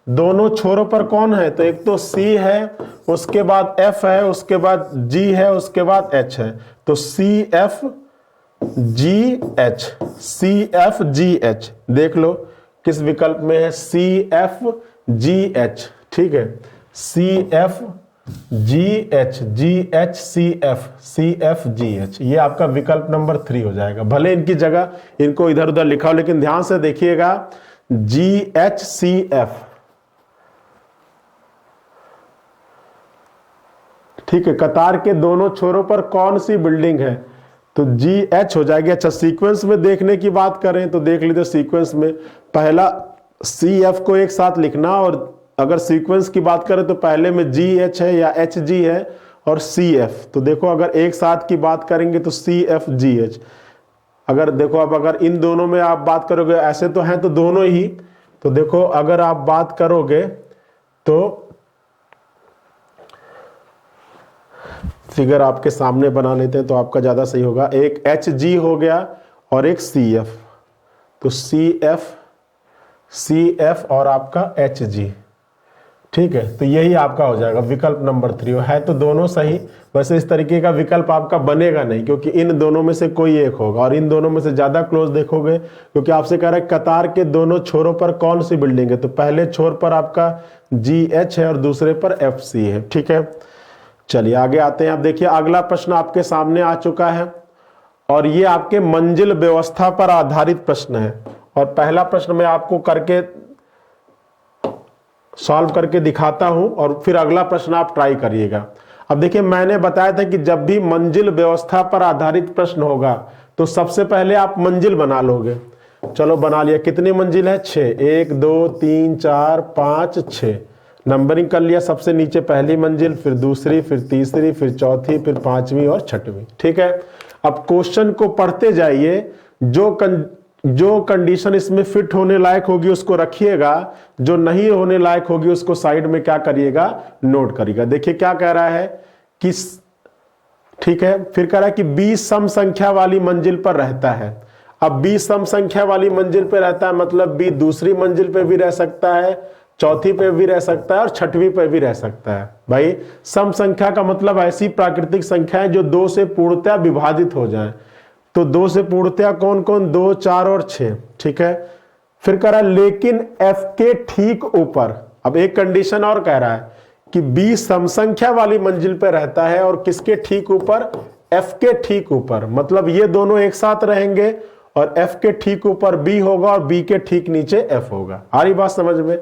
A: दोनों छोरों पर कौन है, तो एक तो सी है, उसके बाद एफ है, उसके बाद जी है, उसके बाद एच है। तो C F G H, C F G H, देख लो किस विकल्प में है, सी एफ जी एच, ठीक है। C F G H, G H C F G H, ये आपका विकल्प नंबर 3 हो जाएगा। भले इनकी जगह इनको इधर उधर लिखा हो, लेकिन ध्यान से देखिएगा, जी एच सी एफ, ठीक है। कतार के दोनों छोरों पर कौन सी बिल्डिंग है, तो GH हो जाएगी। अच्छा सीक्वेंस में देखने की बात करें तो देख लीजिए सीक्वेंस में पहला CF को एक साथ लिखना, और अगर सीक्वेंस की बात करें तो पहले में GH है या HG है और CF। तो देखो अगर एक साथ की बात करेंगे तो CFGH। अगर देखो अब अगर इन दोनों में आप बात करोगे, ऐसे तो हैं तो दोनों ही, तो देखो अगर आप बात करोगे तो फिगर आपके सामने बना लेते हैं तो आपका ज्यादा सही होगा। एक HG हो गया और एक CF, तो CF और आपका HG, ठीक है। तो यही आपका हो जाएगा विकल्प नंबर 3। है तो दोनों सही, वैसे इस तरीके का विकल्प आपका बनेगा नहीं क्योंकि इन दोनों में से कोई एक होगा, और इन दोनों में से ज्यादा क्लोज देखोगे क्योंकि आपसे कह रहा है कतार के दोनों छोरों पर कौन सी बिल्डिंग है, तो पहले छोर पर आपका GH है और दूसरे पर FC है, ठीक है। चलिए आगे आते हैं। अब देखिए अगला प्रश्न आपके सामने आ चुका है और ये आपके मंजिल व्यवस्था पर आधारित प्रश्न है, और पहला प्रश्न मैं आपको करके सॉल्व करके दिखाता हूं और फिर अगला प्रश्न आप ट्राई करिएगा। अब देखिए मैंने बताया था कि जब भी मंजिल व्यवस्था पर आधारित प्रश्न होगा तो सबसे पहले आप मंजिल बना लोगे। चलो बना लिया। कितनी मंजिल है? 6। 1 2 3 4 5 6 नंबरिंग कर लिया। सबसे नीचे पहली मंजिल, फिर दूसरी, फिर तीसरी, फिर चौथी, फिर पांचवी और छठवीं, ठीक है। अब क्वेश्चन को पढ़ते जाइए, जो कंडीशन इसमें फिट होने लायक होगी उसको रखिएगा, जो नहीं होने लायक होगी उसको साइड में क्या करिएगा, नोट करिएगा। देखिए क्या कह रहा है कि ठीक है, फिर कह रहा है कि B सम संख्या वाली मंजिल पर रहता है। अब B सम संख्या वाली मंजिल पर रहता है मतलब B दूसरी मंजिल पे भी रह सकता है, चौथी पे भी रह सकता है और छठवीं पे भी रह सकता है। भाई सम संख्या का मतलब ऐसी प्राकृतिक संख्याएं जो 2 से पूर्णतया विभाजित हो जाएं। तो 2 से पूर्णतया कौन कौन? 2, 4 और 6, ठीक है। फिर कह रहा है लेकिन F के ठीक ऊपर, अब एक कंडीशन और कह रहा है कि B सम संख्या वाली मंजिल पे रहता है और किसके ठीक ऊपर? F के ठीक ऊपर। मतलब ये दोनों एक साथ रहेंगे और F के ठीक ऊपर B होगा और B के ठीक नीचे F होगा। आ रही बात समझ में?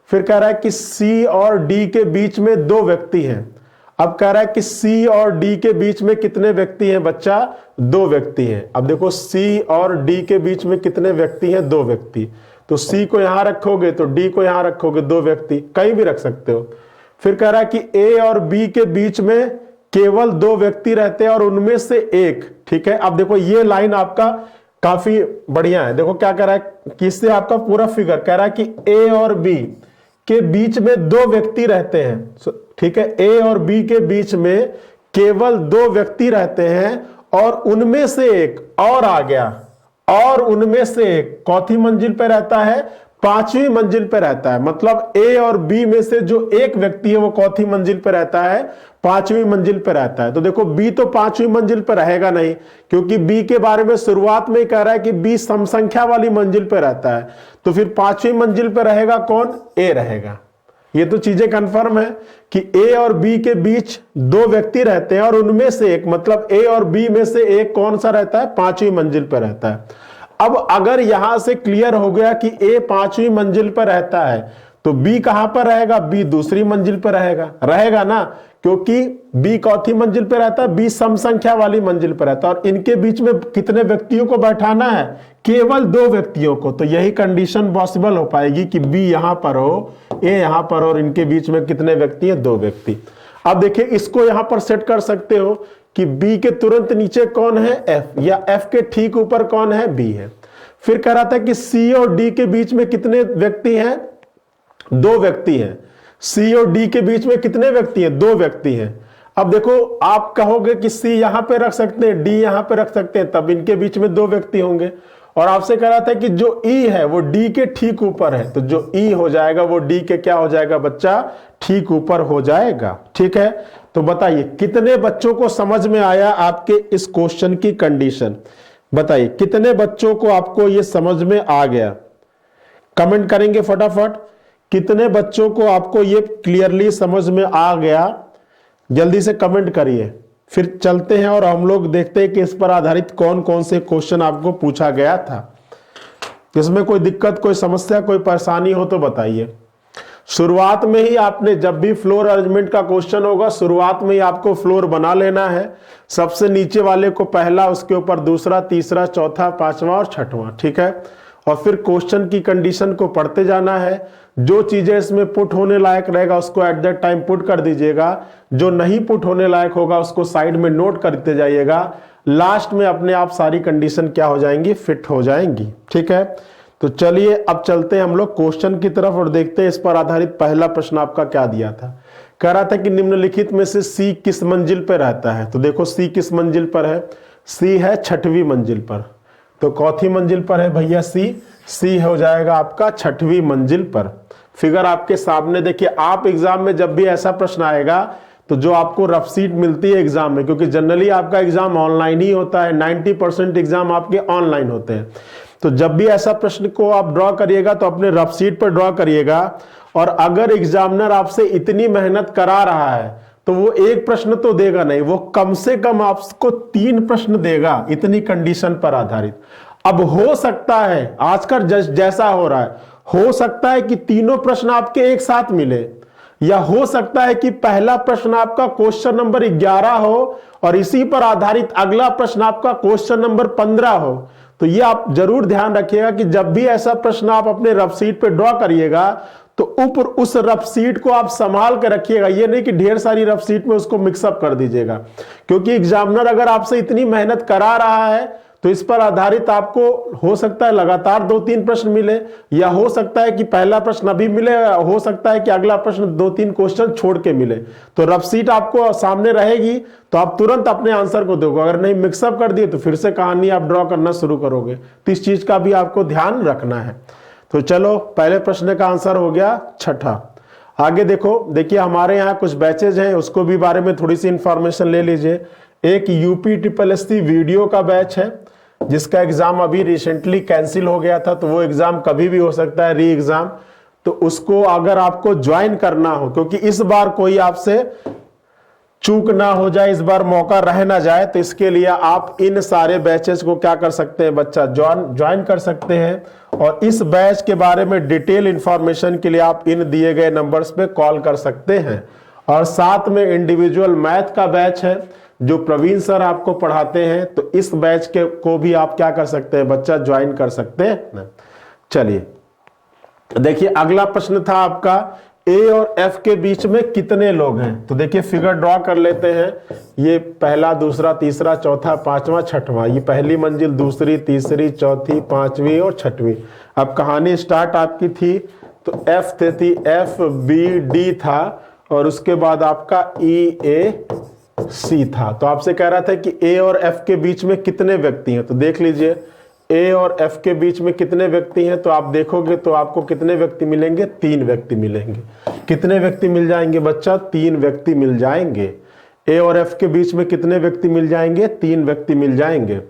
A: फिर कह रहा है कि C और D के बीच में 2 व्यक्ति हैं। अब कह रहा है कि C और D के बीच में कितने व्यक्ति हैं बच्चा? 2 व्यक्ति हैं। अब देखो C और D के बीच में कितने व्यक्ति हैं? 2 व्यक्ति। तो C को यहां रखोगे तो D को यहां रखोगे, 2 व्यक्ति कहीं भी रख सकते हो। फिर कह रहा है कि A और B के बीच में केवल 2 व्यक्ति रहते हैं और उनमें से एक, ठीक है। अब देखो ये लाइन आपका काफी बढ़िया है। देखो क्या कह रहा है, किससे आपका पूरा फिगर कह रहा है कि A और B के बीच में 2 व्यक्ति रहते हैं, ठीक है। A और B के बीच में केवल 2 व्यक्ति रहते हैं और उनमें से एक और आ गया, और उनमें से एक चौथी मंजिल पे रहता है, 5वीं मंजिल पे रहता है। मतलब A और B में से जो एक व्यक्ति है वो चौथी मंजिल पे रहता है, 5वीं मंजिल पे रहता है। तो देखो B तो 5वीं मंजिल पे रहेगा नहीं, क्योंकि B के बारे में शुरुआत में कह रहा है कि B सम संख्या वाली मंजिल पे रहता है। तो फिर 5वीं मंजिल पे रहेगा कौन? A रहेगा। ये तो चीजें कंफर्म है कि A और B के बीच 2 व्यक्ति रहते हैं और उनमें से एक, मतलब A और B में से एक कौन सा रहता है? 5वीं मंजिल पर रहता है। अब अगर यहां से क्लियर हो गया कि A 5वीं मंजिल पर रहता है तो B कहां पर रहेगा? B दूसरी मंजिल पर रहेगा ना, क्योंकि B चौथी मंजिल पर रहता है, B सम संख्या वाली मंजिल पर रहता है। और इनके बीच में कितने व्यक्तियों को बैठाना है? केवल 2 व्यक्तियों को। तो यही कंडीशन पॉसिबल हो पाएगी कि B यहां पर हो, A यहां पर हो और इनके बीच में कितने व्यक्ति हैं? 2 व्यक्ति। अब देखिए इसको यहां पर सेट कर सकते हो कि B के तुरंत नीचे कौन है? F, या F के ठीक ऊपर कौन है? B है। फिर कह रहा था कि C और D के बीच में कितने व्यक्ति हैं? 2 व्यक्ति हैं। C और D के बीच में कितने व्यक्ति हैं? 2 व्यक्ति हैं। अब देखो आप कहोगे कि C यहां पे रख सकते हैं, D यहां पे रख सकते हैं, तब इनके बीच में 2 व्यक्ति होंगे। और आपसे कह रहा था कि जो E है वो D के ठीक ऊपर है, तो जो E हो जाएगा वो D के क्या हो जाएगा बच्चा? ठीक ऊपर हो जाएगा, ठीक है। तो बताइए कितने बच्चों को समझ में आया आपके इस क्वेश्चन की कंडीशन? बताइए कितने बच्चों को आपको ये समझ में आ गया? कमेंट करेंगे फटाफट। कितने बच्चों को आपको ये क्लियरली समझ में आ गया? जल्दी से कमेंट करिए। फिर चलते हैं और हम लोग देखते हैं कि इस पर आधारित कौन कौन से क्वेश्चन आपको पूछा गया था। इसमें कोई दिक्कत, कोई समस्या, कोई परेशानी हो तो बताइए। शुरुआत में ही आपने जब भी फ्लोर अरेंजमेंट का क्वेश्चन होगा, शुरुआत में ही आपको फ्लोर बना लेना है। सबसे नीचे वाले को पहला, उसके ऊपर दूसरा, तीसरा, चौथा, पांचवा और छठवां, ठीक है। और फिर क्वेश्चन की कंडीशन को पढ़ते जाना है। जो चीजें इसमें पुट होने लायक रहेगा उसको एट दैट टाइम पुट कर दीजिएगा, जो नहीं पुट होने लायक होगा उसको साइड में नोट करते जाइएगा। लास्ट में अपने आप सारी कंडीशन क्या हो जाएंगी, फिट हो जाएंगी, ठीक है। तो चलिए अब चलते हैं हम लोग क्वेश्चन की तरफ और देखते हैं इस पर आधारित पहला प्रश्न आपका क्या दिया था। कह रहा था कि निम्नलिखित में से सी किस मंजिल पर रहता है। तो देखो सी किस मंजिल पर है, सी है छठवीं मंजिल पर। तो चौथी मंजिल पर है भैया सी हो जाएगा आपका छठवीं मंजिल पर। फिगर आपके सामने देखिए। आप एग्जाम में जब भी ऐसा प्रश्न आएगा तो जो आपको रफ सीट मिलती है एग्जाम में, क्योंकि जनरली आपका एग्जाम ऑनलाइन ही होता है, 90% एग्जाम आपके ऑनलाइन होते हैं। तो जब भी ऐसा प्रश्न को आप ड्रॉ करिएगा तो अपने रफ सीट पर ड्रॉ करिएगा। और अगर एग्जामिनर आपसे इतनी मेहनत करा रहा है तो वो एक प्रश्न तो देगा नहीं, वो कम से कम आपको 3 प्रश्न देगा, इतनी कंडीशन पर आधारित। अब हो सकता है आजकल जैसा हो रहा है, हो सकता है कि तीनों प्रश्न आपके एक साथ मिले, या हो सकता है कि पहला प्रश्न आपका क्वेश्चन नंबर 11 हो और इसी पर आधारित अगला प्रश्न आपका क्वेश्चन नंबर 15 हो। तो ये आप जरूर ध्यान रखिएगा कि जब भी ऐसा प्रश्न आप अपने रफ सीट पे ड्रॉ करिएगा तो ऊपर उस रफ सीट को आप संभाल के रखिएगा। ये नहीं कि ढेर सारी रफ सीट में उसको मिक्सअप कर दीजिएगा, क्योंकि एग्जामिनर अगर आपसे इतनी मेहनत करा रहा है तो इस पर आधारित आपको हो सकता है लगातार 2-3 प्रश्न मिले, या हो सकता है कि पहला प्रश्न अभी मिले, हो सकता है कि अगला प्रश्न 2-3 क्वेश्चन छोड़ के मिले। तो रफ सीट आपको सामने रहेगी तो आप तुरंत अपने आंसर को दोगे। अगर नहीं मिक्सअप कर दिए तो फिर से कहानी आप ड्रॉ करना शुरू करोगे। तो इस चीज का भी आपको ध्यान रखना है। तो चलो पहले प्रश्न का आंसर हो गया छठा। आगे देखिए हमारे यहाँ कुछ बैचेज हैं, उसको भी बारे में थोड़ी सी इंफॉर्मेशन ले लीजिए। एक UP-SSC वीडियो का बैच है जिसका एग्जाम अभी रिसेंटली कैंसिल हो गया था, तो वो एग्जाम कभी भी हो सकता है, री एग्जाम। तो उसको अगर आपको ज्वाइन करना हो, क्योंकि इस बार कोई आपसे चूक ना हो जाए, इस बार मौका रह ना जाए, तो इसके लिए आप इन सारे बैचेस को क्या कर सकते हैं बच्चा, ज्वाइन कर सकते हैं। और इस बैच के बारे में डिटेल इंफॉर्मेशन के लिए आप इन दिए गए नंबर्स पे कॉल कर सकते हैं। और साथ में इंडिविजुअल मैथ का बैच है जो प्रवीण सर आपको पढ़ाते हैं, तो इस बैच के को भी आप क्या कर सकते हैं बच्चा, ज्वाइन कर सकते हैं। चलिए देखिए अगला प्रश्न था आपका ए और एफ के बीच में कितने लोग हैं। तो देखिए फिगर ड्रॉ कर लेते हैं। ये पहला, दूसरा, तीसरा, चौथा, पांचवा, छठवां, ये पहली मंजिल, दूसरी, तीसरी, चौथी, पांचवी और छठवीं। अब कहानी स्टार्ट आपकी थी तो एफ थी, एफ बी डी था और उसके बाद आपका ई ए सी था। तो आपसे कह रहा था कि ए और एफ के बीच में कितने व्यक्ति हैं। तो देख लीजिए ए और एफ के बीच में कितने व्यक्ति हैं। तो आप देखोगे तो आपको कितने व्यक्ति मिलेंगे, 3 व्यक्ति मिलेंगे। कितने व्यक्ति मिल जाएंगे बच्चा, 3 व्यक्ति मिल जाएंगे। ए और एफ के बीच में कितने व्यक्ति मिल जाएंगे, 3 व्यक्ति मिल जाएंगे।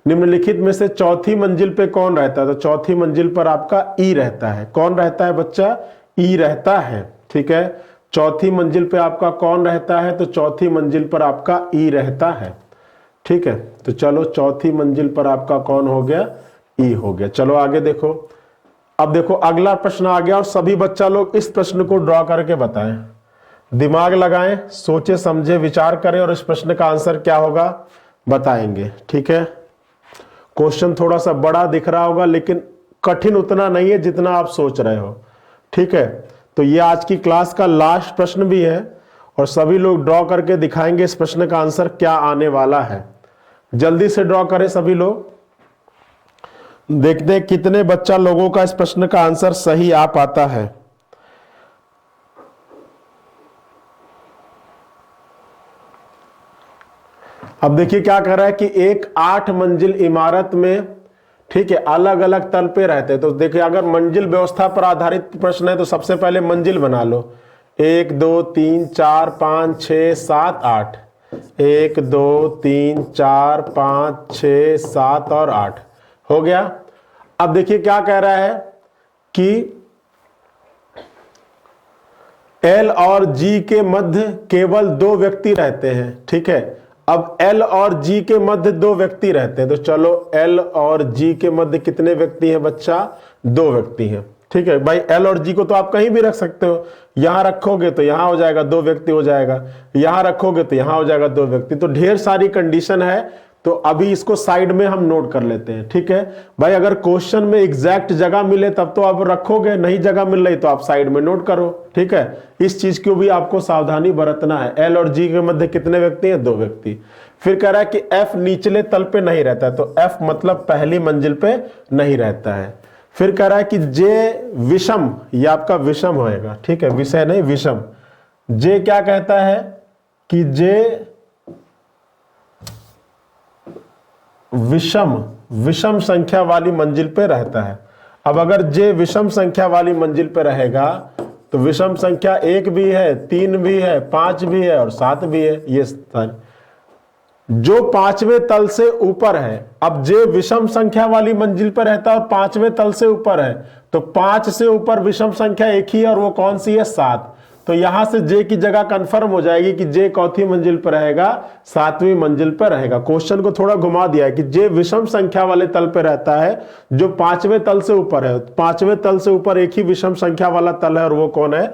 A: निम्नलिखित में से चौथी मंजिल पे कौन रहता है। तो चौथी मंजिल पर आपका ई रहता है। कौन रहता है बच्चा, ई रहता है, ठीक है। चौथी मंजिल पे आपका कौन रहता है, तो चौथी मंजिल पर आपका ई रहता है, ठीक है। तो चलो चौथी मंजिल पर आपका कौन हो गया, ई हो गया। चलो आगे देखो। अब देखो अगला प्रश्न आ गया और सभी बच्चा लोग इस प्रश्न को ड्रॉ करके बताएं, दिमाग लगाएं, सोचे समझे विचार करें और इस प्रश्न का आंसर क्या होगा बताएंगे, ठीक है। क्वेश्चन थोड़ा सा बड़ा दिख रहा होगा लेकिन कठिन उतना नहीं है जितना आप सोच रहे हो, ठीक है। तो ये आज की क्लास का लास्ट प्रश्न भी है और सभी लोग ड्रॉ करके दिखाएंगे इस प्रश्न का आंसर क्या आने वाला है। जल्दी से ड्रॉ करें सभी लोग, देखते हैं कितने बच्चा लोगों का इस प्रश्न का आंसर सही आ पाता है। अब देखिए क्या कर रहा है कि एक 8 मंजिल इमारत में, ठीक है, अलग अलग तल पे रहते हैं। तो देखिए अगर मंजिल व्यवस्था पर आधारित प्रश्न है तो सबसे पहले मंजिल बना लो। 1 2 3 4 5 6 7 8, 1 2 3 4 5 6 7 और 8 हो गया। अब देखिए क्या कह रहा है कि एल और जी के मध्य केवल 2 व्यक्ति रहते हैं, ठीक है। अब L और G के मध्य 2 व्यक्ति रहते हैं। तो चलो L और G के मध्य कितने व्यक्ति हैं बच्चा, 2 व्यक्ति हैं। ठीक है भाई, एल और जी को तो आप कहीं भी रख सकते हो, यहां रखोगे तो यहां हो जाएगा 2 व्यक्ति हो जाएगा, यहां रखोगे तो यहां हो जाएगा 2 व्यक्ति। तो ढेर सारी कंडीशन है, तो अभी इसको साइड में हम नोट कर लेते हैं। ठीक है भाई, अगर क्वेश्चन में एग्जैक्ट जगह मिले तब तो आप रखोगे, नहीं जगह मिल रही तो आप साइड में नोट करो। ठीक है, इस चीज को भी आपको सावधानी बरतना है। एल और जी के मध्य कितने व्यक्ति हैं? 2 व्यक्ति। फिर कह रहा है कि एफ निचले तल पे नहीं रहता है, तो एफ मतलब पहली मंजिल पे नहीं रहता है। फिर कह रहा है कि जे विषम, ये आपका विषम होएगा। ठीक है, विषय नहीं विषम। जे क्या कहता है कि जे विषम संख्या वाली मंजिल पे रहता है। अब अगर जे विषम संख्या वाली मंजिल पे रहेगा तो विषम संख्या 1 भी है, 3 भी है, 5 भी है और 7 भी है। ये जो 5वें तल से ऊपर है, अब जे विषम संख्या वाली मंजिल पर रहता है और 5वें तल से ऊपर है, तो 5 से ऊपर विषम संख्या एक ही है और वो कौन सी है? 7। तो यहां से जे की जगह कंफर्म हो जाएगी कि जे चौथी मंजिल पर रहेगा, 7वीं मंजिल पर रहेगा। क्वेश्चन को थोड़ा घुमा दिया है कि जे विषम संख्या वाले तल पर रहता है जो 5वें तल से ऊपर है। 5वें तल से ऊपर एक ही विषम संख्या वाला तल है और वो कौन है?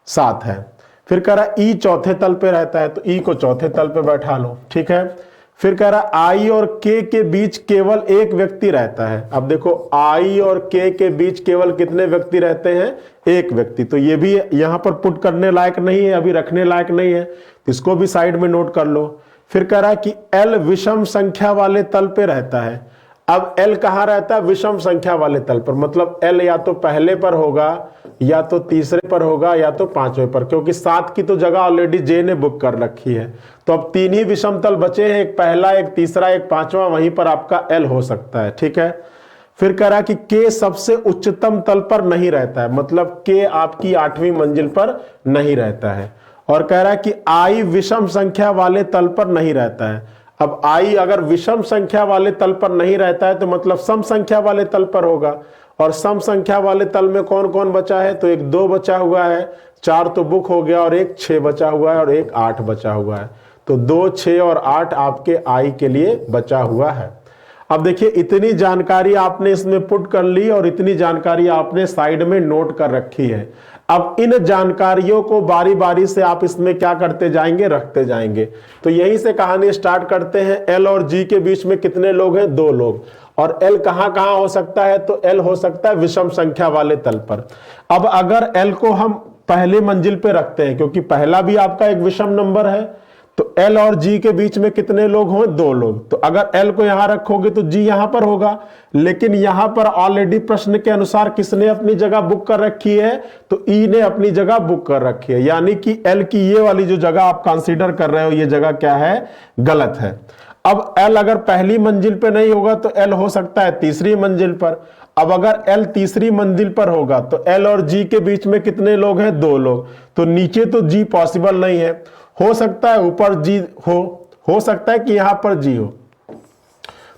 A: 7 है। फिर कह रहा ई चौथे तल पे रहता है, तो ई को चौथे तल पे बैठा लो। ठीक है, फिर कह रहा आई और के बीच केवल एक व्यक्ति रहता है। अब देखो आई और के बीच केवल कितने व्यक्ति रहते हैं? एक व्यक्ति। तो ये भी यहां पर पुट करने लायक नहीं है, अभी रखने लायक नहीं है, इसको भी साइड में नोट कर लो। फिर कह रहा है कि एल विषम संख्या वाले तल पे रहता है। अब एल कहां रहता है? विषम संख्या वाले तल पर, मतलब एल या तो पहले पर होगा या तो तीसरे पर होगा या तो 5वें पर, क्योंकि 7 की तो जगह ऑलरेडी जे ने बुक कर रखी है। तो अब 3 ही विषम तल बचे हैं, एक पहला, एक तीसरा, एक 5वां, वहीं पर आपका एल हो सकता है। ठीक है, फिर कह रहा कि के सबसे उच्चतम तल पर नहीं रहता है, मतलब के आपकी 8वीं मंजिल पर नहीं रहता है। और कह रहा है कि आई विषम संख्या वाले तल पर नहीं रहता है। अब आई अगर विषम संख्या वाले तल पर नहीं रहता है तो मतलब सम संख्या वाले तल पर होगा, और सम संख्या वाले तल में कौन कौन बचा है? तो एक 2 बचा हुआ है, 4 तो बुक हो गया, और एक 6 बचा हुआ है, और एक 8 बचा हुआ है। तो 2, 6 और 8 आपके आई के लिए बचा हुआ है। अब देखिए इतनी जानकारी आपने इसमें पुट कर ली और इतनी जानकारी आपने साइड में नोट कर रखी है। अब इन जानकारियों को बारी बारी से आप इसमें क्या करते जाएंगे? रखते जाएंगे। तो यहीं से कहानी स्टार्ट करते हैं। एल और जी के बीच में कितने लोग हैं? 2 लोग। और एल कहां कहां हो सकता है? तो एल हो सकता है विषम संख्या वाले तल पर। अब अगर एल को हम पहले मंजिल पे रखते हैं, क्योंकि पहला भी आपका एक विषम नंबर है, तो एल और जी के बीच में कितने लोग हों? 2 लोग। तो अगर एल को यहां रखोगे तो जी यहां पर होगा, लेकिन यहां पर ऑलरेडी प्रश्न के अनुसार किसने अपनी जगह बुक कर रखी है? तो ई ने अपनी जगह बुक कर रखी है, यानी कि एल की ये वाली जो जगह आप कंसीडर कर रहे हो, ये जगह क्या है? गलत है। अब एल अगर पहली मंजिल पे नहीं होगा तो एल हो सकता है तीसरी मंजिल पर। अब अगर एल तीसरी मंजिल पर होगा तो एल और जी के बीच में कितने लोग हैं? 2 लोग। तो नीचे तो जी पॉसिबल नहीं है, हो सकता है ऊपर जी हो सकता है कि यहां पर जी हो।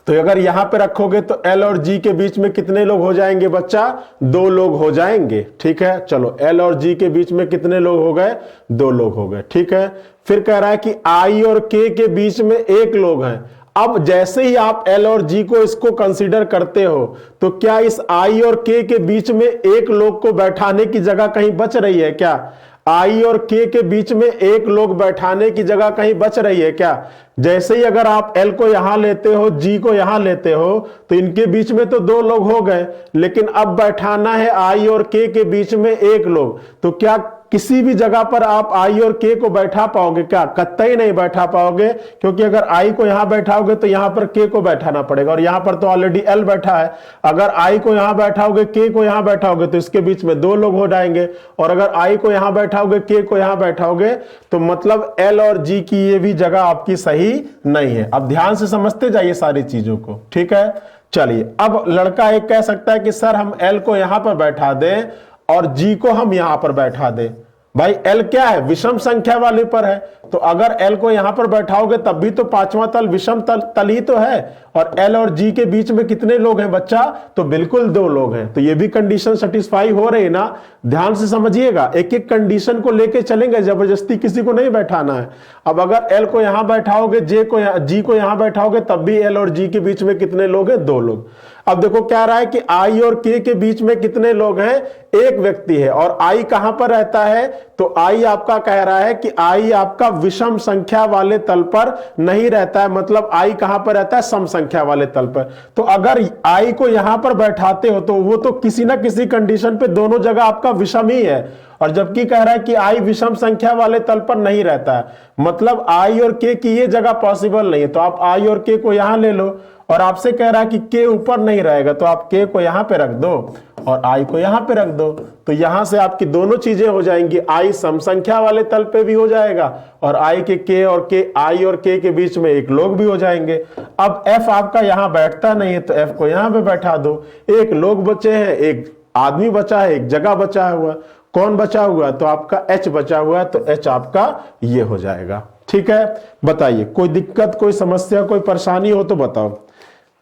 A: तो अगर यहां पे रखोगे तो एल और जी के बीच में कितने लोग हो जाएंगे बच्चा? 2 लोग हो जाएंगे। ठीक है, चलो एल और जी के बीच में कितने लोग हो गए? 2 लोग हो गए। ठीक है, फिर कह रहा है कि आई और के बीच में 1 लोग हैं। अब जैसे ही आप एल और जी को इसको कंसीडर करते हो तो क्या इस आई और के बीच में 1 लोग को बैठाने की जगह कहीं बच रही है क्या? आई और के बीच में 1 लोग बैठाने की जगह कहीं बच रही है क्या? जैसे ही अगर आप एल को यहां लेते हो, जी को यहां लेते हो, तो इनके बीच में तो 2 लोग हो गए, लेकिन अब बैठाना है आई और के बीच में 1 लोग। तो क्या किसी भी जगह पर आप आई और के को बैठा पाओगे क्या? कतई नहीं बैठा पाओगे, क्योंकि अगर आई को यहां बैठाओगे तो यहां पर के को बैठाना पड़ेगा, और यहां पर तो ऑलरेडी एल बैठा है। अगर आई को यहां बैठाओगे, के को यहां बैठाओगे, तो इसके बीच में 2 लोग हो जाएंगे, और अगर आई को यहां बैठाओगे, के को यहां बैठाओगे, तो मतलब एल और जी की ये भी जगह आपकी सही नहीं है। अब ध्यान से समझते जाइए सारी चीजों को। ठीक है, चलिए अब लड़का एक कह सकता है कि सर हम एल को यहां पर बैठा दें और जी को हम यहां पर बैठा दें। भाई एल क्या है? विषम संख्या वाले पर है, तो अगर एल को यहां पर बैठाओगे तब भी तो 5वां तल विषम तल ही तो है, और एल और जी के बीच में कितने लोग हैं बच्चा? तो बिल्कुल 2 लोग हैं। तो ये भी कंडीशन सेटिस्फाई हो रही है ना? ध्यान से समझिएगा, एक एक कंडीशन को लेके चलेंगे, जबरदस्ती किसी को नहीं बैठाना है। अब अगर एल को यहां बैठाओगे, जी को यहां बैठाओगे, तब भी एल और जी के बीच में कितने लोग हैं? 2 लोग। अब देखो क्या रहा है कि आई और के के बीच में कितने लोग हैं, एक व्यक्ति है, और आई कहां पर रहता है, तो आई आपका कह रहा है कि आई आपका विषम संख्या वाले तल पर नहीं रहता है, मतलब आई कहां पर रहता है, सम संख्या वाले तल पर। तो अगर आई को यहां पर बैठाते हो तो वो तो किसी ना किसी कंडीशन पे दोनों जगह आपका विषम ही है, और जबकि कह रहा है कि आई विषम संख्या वाले तल पर नहीं रहता है, मतलब आई और के की ये जगह पॉसिबल नहीं है। तो आप आई और के को यहां ले लो, और आपसे कह रहा है कि के ऊपर नहीं रहेगा, तो आप के को यहां पे रख दो और आई को यहां पे रख दो, तो यहां से आपकी दोनों चीजें हो जाएंगी, आई सम संख्या वाले तल पे भी हो जाएगा, और आई के और के आई और के बीच में एक लोग भी हो जाएंगे। अब एफ आपका यहां बैठता नहीं है, तो एफ को यहां पे बैठा दो, एक लोग बचे हैं, एक आदमी बचा है, एक जगह बचा हुआ, कौन बचा हुआ, तो आपका एच बचा हुआ है, तो एच आपका ये हो जाएगा। ठीक है, बताइए कोई दिक्कत, कोई समस्या, कोई परेशानी हो तो बताओ,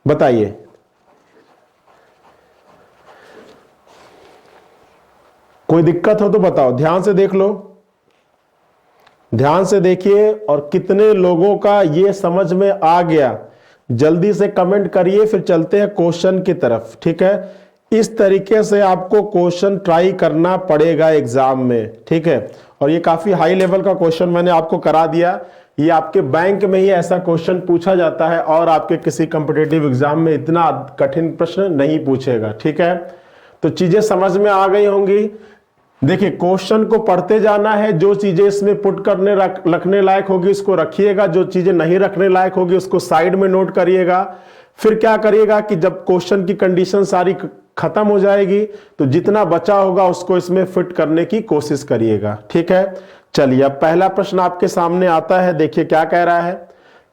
A: बताइए। कोई दिक्कत हो तो बताओ, ध्यान से देख लो, ध्यान से देखिए, और कितने लोगों का ये समझ में आ गया जल्दी से कमेंट करिए, फिर चलते हैं क्वेश्चन की तरफ। ठीक है, इस तरीके से आपको क्वेश्चन ट्राई करना पड़ेगा एग्जाम में। ठीक है, और ये काफी हाई लेवल का क्वेश्चन मैंने आपको करा दिया, ये आपके बैंक में ही ऐसा क्वेश्चन पूछा जाता है, और आपके किसी कॉम्पिटिटिव एग्जाम में इतना कठिन प्रश्न नहीं पूछेगा। ठीक है, तो चीजें समझ में आ गई होंगी। देखिए क्वेश्चन को पढ़ते जाना है, जो चीजें इसमें पुट करने रखने लायक होगी उसको रखिएगा, जो चीजें नहीं रखने लायक होगी उसको साइड में नोट करिएगा। फिर क्या करिएगा कि जब क्वेश्चन की कंडीशन सारी खत्म हो जाएगी तो जितना बचा होगा उसको इसमें फिट करने की कोशिश करिएगा। ठीक है, चलिए अब पहला प्रश्न आपके सामने आता है, देखिए क्या कह रहा है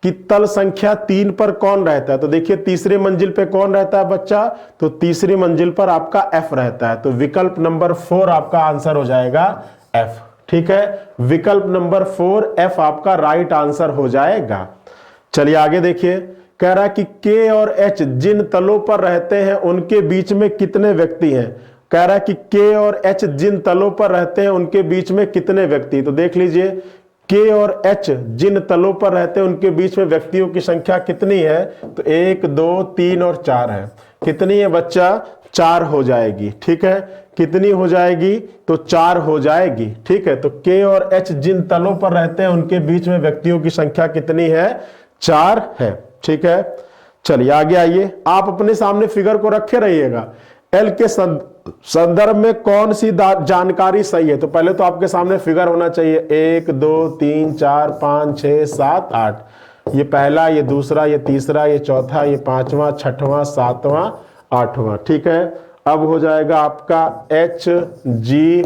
A: कि तल संख्या 3 पर कौन रहता है। तो देखिए तीसरी मंजिल पे कौन रहता है बच्चा, तो तीसरी मंजिल पर आपका एफ रहता है, तो विकल्प नंबर 4 आपका आंसर हो जाएगा एफ। ठीक है, विकल्प नंबर 4 एफ आपका राइट आंसर हो जाएगा। चलिए आगे देखिए, कह रहा है कि के और एच जिन तलों पर रहते हैं उनके बीच में कितने व्यक्ति हैं। कह रहा है कि के और एच जिन तलों पर रहते हैं उनके बीच में कितने व्यक्ति, तो देख लीजिए के और एच जिन तलों पर रहते हैं उनके बीच में व्यक्तियों की संख्या कितनी है, तो 1 2 3 और 4 है। कितनी है बच्चा, 4 हो जाएगी। ठीक है, कितनी हो जाएगी, तो 4 हो जाएगी। ठीक है, तो के और एच जिन तलों पर रहते हैं उनके बीच में व्यक्तियों की संख्या कितनी है, 4 है। ठीक है, चलिए आगे आइए, आप अपने सामने फिगर को रखे रहिएगा। एल के संदर्भ में कौन सी जानकारी सही है, तो पहले तो आपके सामने फिगर होना चाहिए, 1 2 3 4 5 6 7 8, ये पहला, ये दूसरा, ये तीसरा, ये चौथा, ये पांचवा, छठवां, सातवां, आठवां। ठीक है, अब हो जाएगा आपका एच जी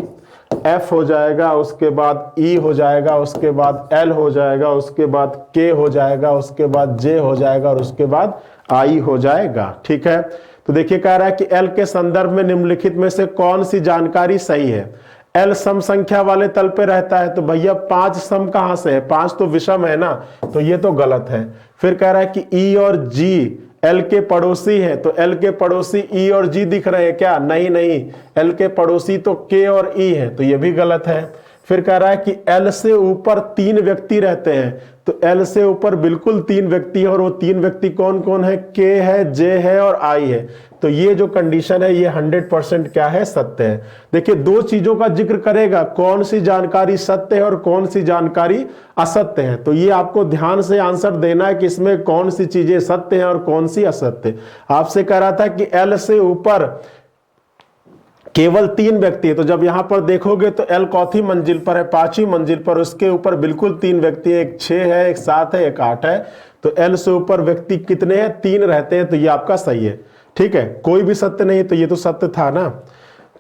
A: एफ हो जाएगा, उसके बाद ई हो जाएगा, उसके बाद एल हो जाएगा, उसके बाद के हो जाएगा, उसके बाद जे हो जाएगा, और उसके बाद आई हो जाएगा। ठीक है, तो देखिए कह रहा है कि एल के संदर्भ में निम्नलिखित में से कौन सी जानकारी सही है। एल सम संख्या वाले तल पे रहता है, तो भैया 5 सम कहां से है, 5 तो विषम है ना, तो ये तो गलत है। फिर कह रहा है कि ई और जी एल के पड़ोसी है, तो एल के पड़ोसी ई और जी दिख रहे हैं क्या, नहीं नहीं, एल के पड़ोसी तो के और ई है, तो ये भी गलत है। फिर कह रहा है कि एल से ऊपर 3 व्यक्ति रहते हैं, तो एल से ऊपर बिल्कुल 3 व्यक्ति है, और वो 3 व्यक्ति कौन कौन है, के है, जे है और आई है, तो ये जो कंडीशन है ये 100% क्या है, सत्य है। देखिए 2 चीजों का जिक्र करेगा, कौन सी जानकारी सत्य है और कौन सी जानकारी असत्य है, तो ये आपको ध्यान से आंसर देना है कि इसमें कौन सी चीजें सत्य है और कौन सी असत्य। आपसे कह रहा था कि एल से ऊपर केवल 3 व्यक्ति है, तो जब यहां पर देखोगे तो एल चौथी मंजिल पर है, 5वीं मंजिल पर, उसके ऊपर बिल्कुल 3 व्यक्ति है, एक 6 है, एक 7 है, एक 8 है, तो एल से ऊपर व्यक्ति कितने हैं, 3 रहते हैं, तो ये आपका सही है। ठीक है, कोई भी सत्य नहीं, तो ये तो सत्य था ना।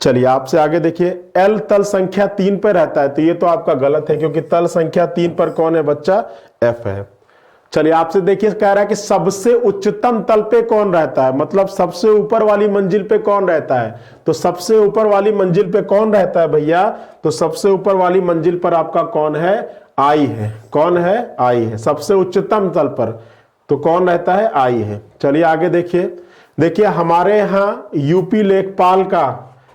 A: चलिए आपसे आगे देखिए, एल तल संख्या 3 पर रहता है, तो ये तो आपका गलत है, क्योंकि तल संख्या 3 पर कौन है बच्चा, एफ है। चलिए आपसे देखिए, कह रहा है कि सबसे उच्चतम तल पे कौन रहता है, मतलब सबसे ऊपर वाली मंजिल पे कौन रहता है, तो सबसे ऊपर वाली मंजिल पे कौन रहता है भैया, तो सबसे ऊपर वाली मंजिल पर आपका कौन है, आई है। कौन है, आई है, सबसे उच्चतम तल पर तो कौन रहता है, आई है। चलिए आगे देखिए, देखिए हमारे यहाँ यूपी लेखपाल का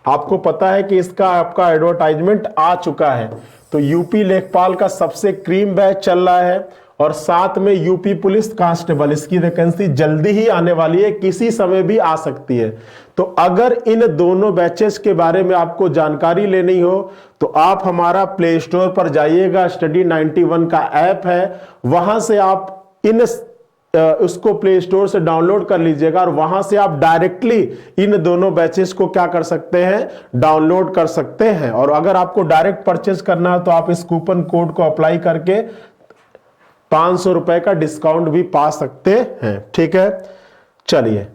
A: आपको पता है कि इसका आपका एडवर्टाइजमेंट आ चुका है, तो यूपी लेखपाल का सबसे क्रीम बैच चल रहा है, और साथ में यूपी पुलिस कांस्टेबल, इसकी वैकेंसी जल्दी ही आने वाली है, किसी समय भी आ सकती है। तो अगर इन दोनों बैचेस के बारे में आपको जानकारी लेनी हो तो आप हमारा प्ले स्टोर पर जाइएगा, स्टडी 91 का ऐप है, वहां से आप उसको प्ले स्टोर से डाउनलोड कर लीजिएगा और वहां से आप डायरेक्टली इन दोनों बैचेस को क्या कर सकते हैं, डाउनलोड कर सकते हैं। और अगर आपको डायरेक्ट परचेज करना है तो आप इस कूपन कोड को अप्लाई करके 500 रुपए का डिस्काउंट भी पा सकते हैं। ठीक है, चलिए,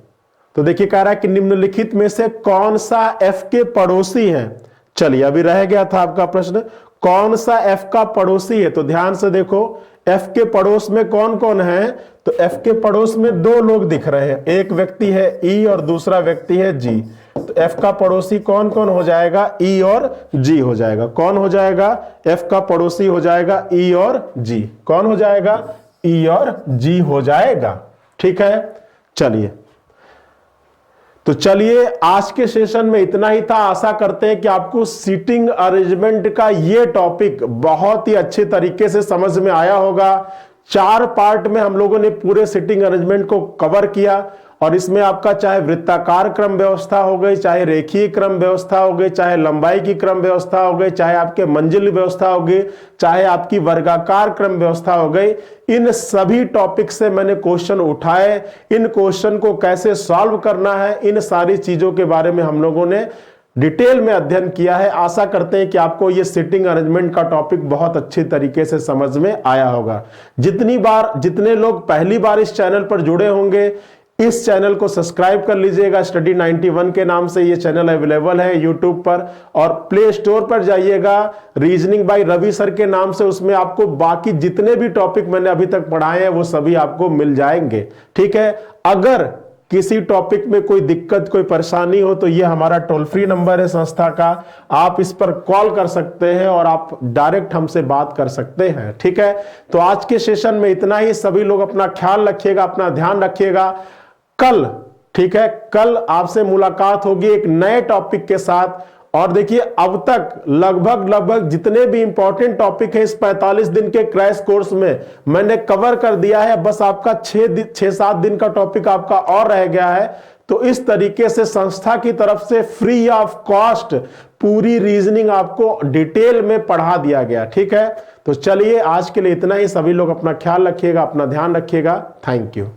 A: तो देखिए कह रहा है कि निम्नलिखित में से कौन सा एफ के पड़ोसी है। चलिए, अभी रह गया था आपका प्रश्न, कौन सा एफ का पड़ोसी है। तो ध्यान से देखो, एफ के पड़ोस में कौन कौन है। तो एफ के पड़ोस में दो लोग दिख रहे हैं, एक व्यक्ति है ई और दूसरा व्यक्ति है जी। तो एफ का पड़ोसी कौन कौन हो जाएगा, ई और जी हो जाएगा। कौन हो जाएगा, एफ का पड़ोसी हो जाएगा ई और जी। कौन हो जाएगा, ई और जी हो जाएगा। ठीक है, चलिए, तो चलिए आज के सेशन में इतना ही था। आशा करते हैं कि आपको सीटिंग अरेंजमेंट का ये टॉपिक बहुत ही अच्छे तरीके से समझ में आया होगा। 4 पार्ट में हम लोगों ने पूरे सीटिंग अरेंजमेंट को कवर किया और इसमें आपका चाहे वृत्ताकार क्रम व्यवस्था हो गई, चाहे रेखीय क्रम व्यवस्था हो गई, चाहे लंबाई की क्रम व्यवस्था हो गई, चाहे आपके मंजिल व्यवस्था हो गई, चाहे आपकी वर्गाकार क्रम व्यवस्था हो गई, इन सभी टॉपिक से मैंने क्वेश्चन उठाए। इन क्वेश्चन को कैसे सॉल्व करना है, इन सारी चीजों के बारे में हम लोगों ने डिटेल में अध्ययन किया है। आशा करते हैं कि आपको ये सीटिंग अरेंजमेंट का टॉपिक बहुत अच्छे तरीके से समझ में आया होगा। जितने लोग पहली बार इस चैनल पर जुड़े होंगे, इस चैनल को सब्सक्राइब कर लीजिएगा। स्टडी 91 के नाम से ये चैनल अवेलेबल है यूट्यूब पर, और प्ले स्टोर पर जाइएगा, रीजनिंग बाय रवि सर के नाम से, उसमें आपको बाकी जितने भी टॉपिक मैंने अभी तक पढ़ाए हैं वो सभी आपको मिल जाएंगे। ठीक है, अगर किसी टॉपिक में कोई दिक्कत, कोई परेशानी हो तो ये हमारा टोल फ्री नंबर है संस्था का, आप इस पर कॉल कर सकते हैं और आप डायरेक्ट हमसे बात कर सकते हैं। ठीक है, तो आज के सेशन में इतना ही। सभी लोग अपना ख्याल रखिएगा, अपना ध्यान रखिएगा। कल, ठीक है, कल आपसे मुलाकात होगी एक नए टॉपिक के साथ। और देखिए, अब तक लगभग जितने भी इंपॉर्टेंट टॉपिक है इस 45 दिन के क्रैश कोर्स में मैंने कवर कर दिया है। बस आपका 6-7 दिन का टॉपिक आपका और रह गया है। तो इस तरीके से संस्था की तरफ से फ्री ऑफ कॉस्ट पूरी रीजनिंग आपको डिटेल में पढ़ा दिया गया। ठीक है, तो चलिए आज के लिए इतना ही। सभी लोग अपना ख्याल रखिएगा, अपना ध्यान रखिएगा। Thank you.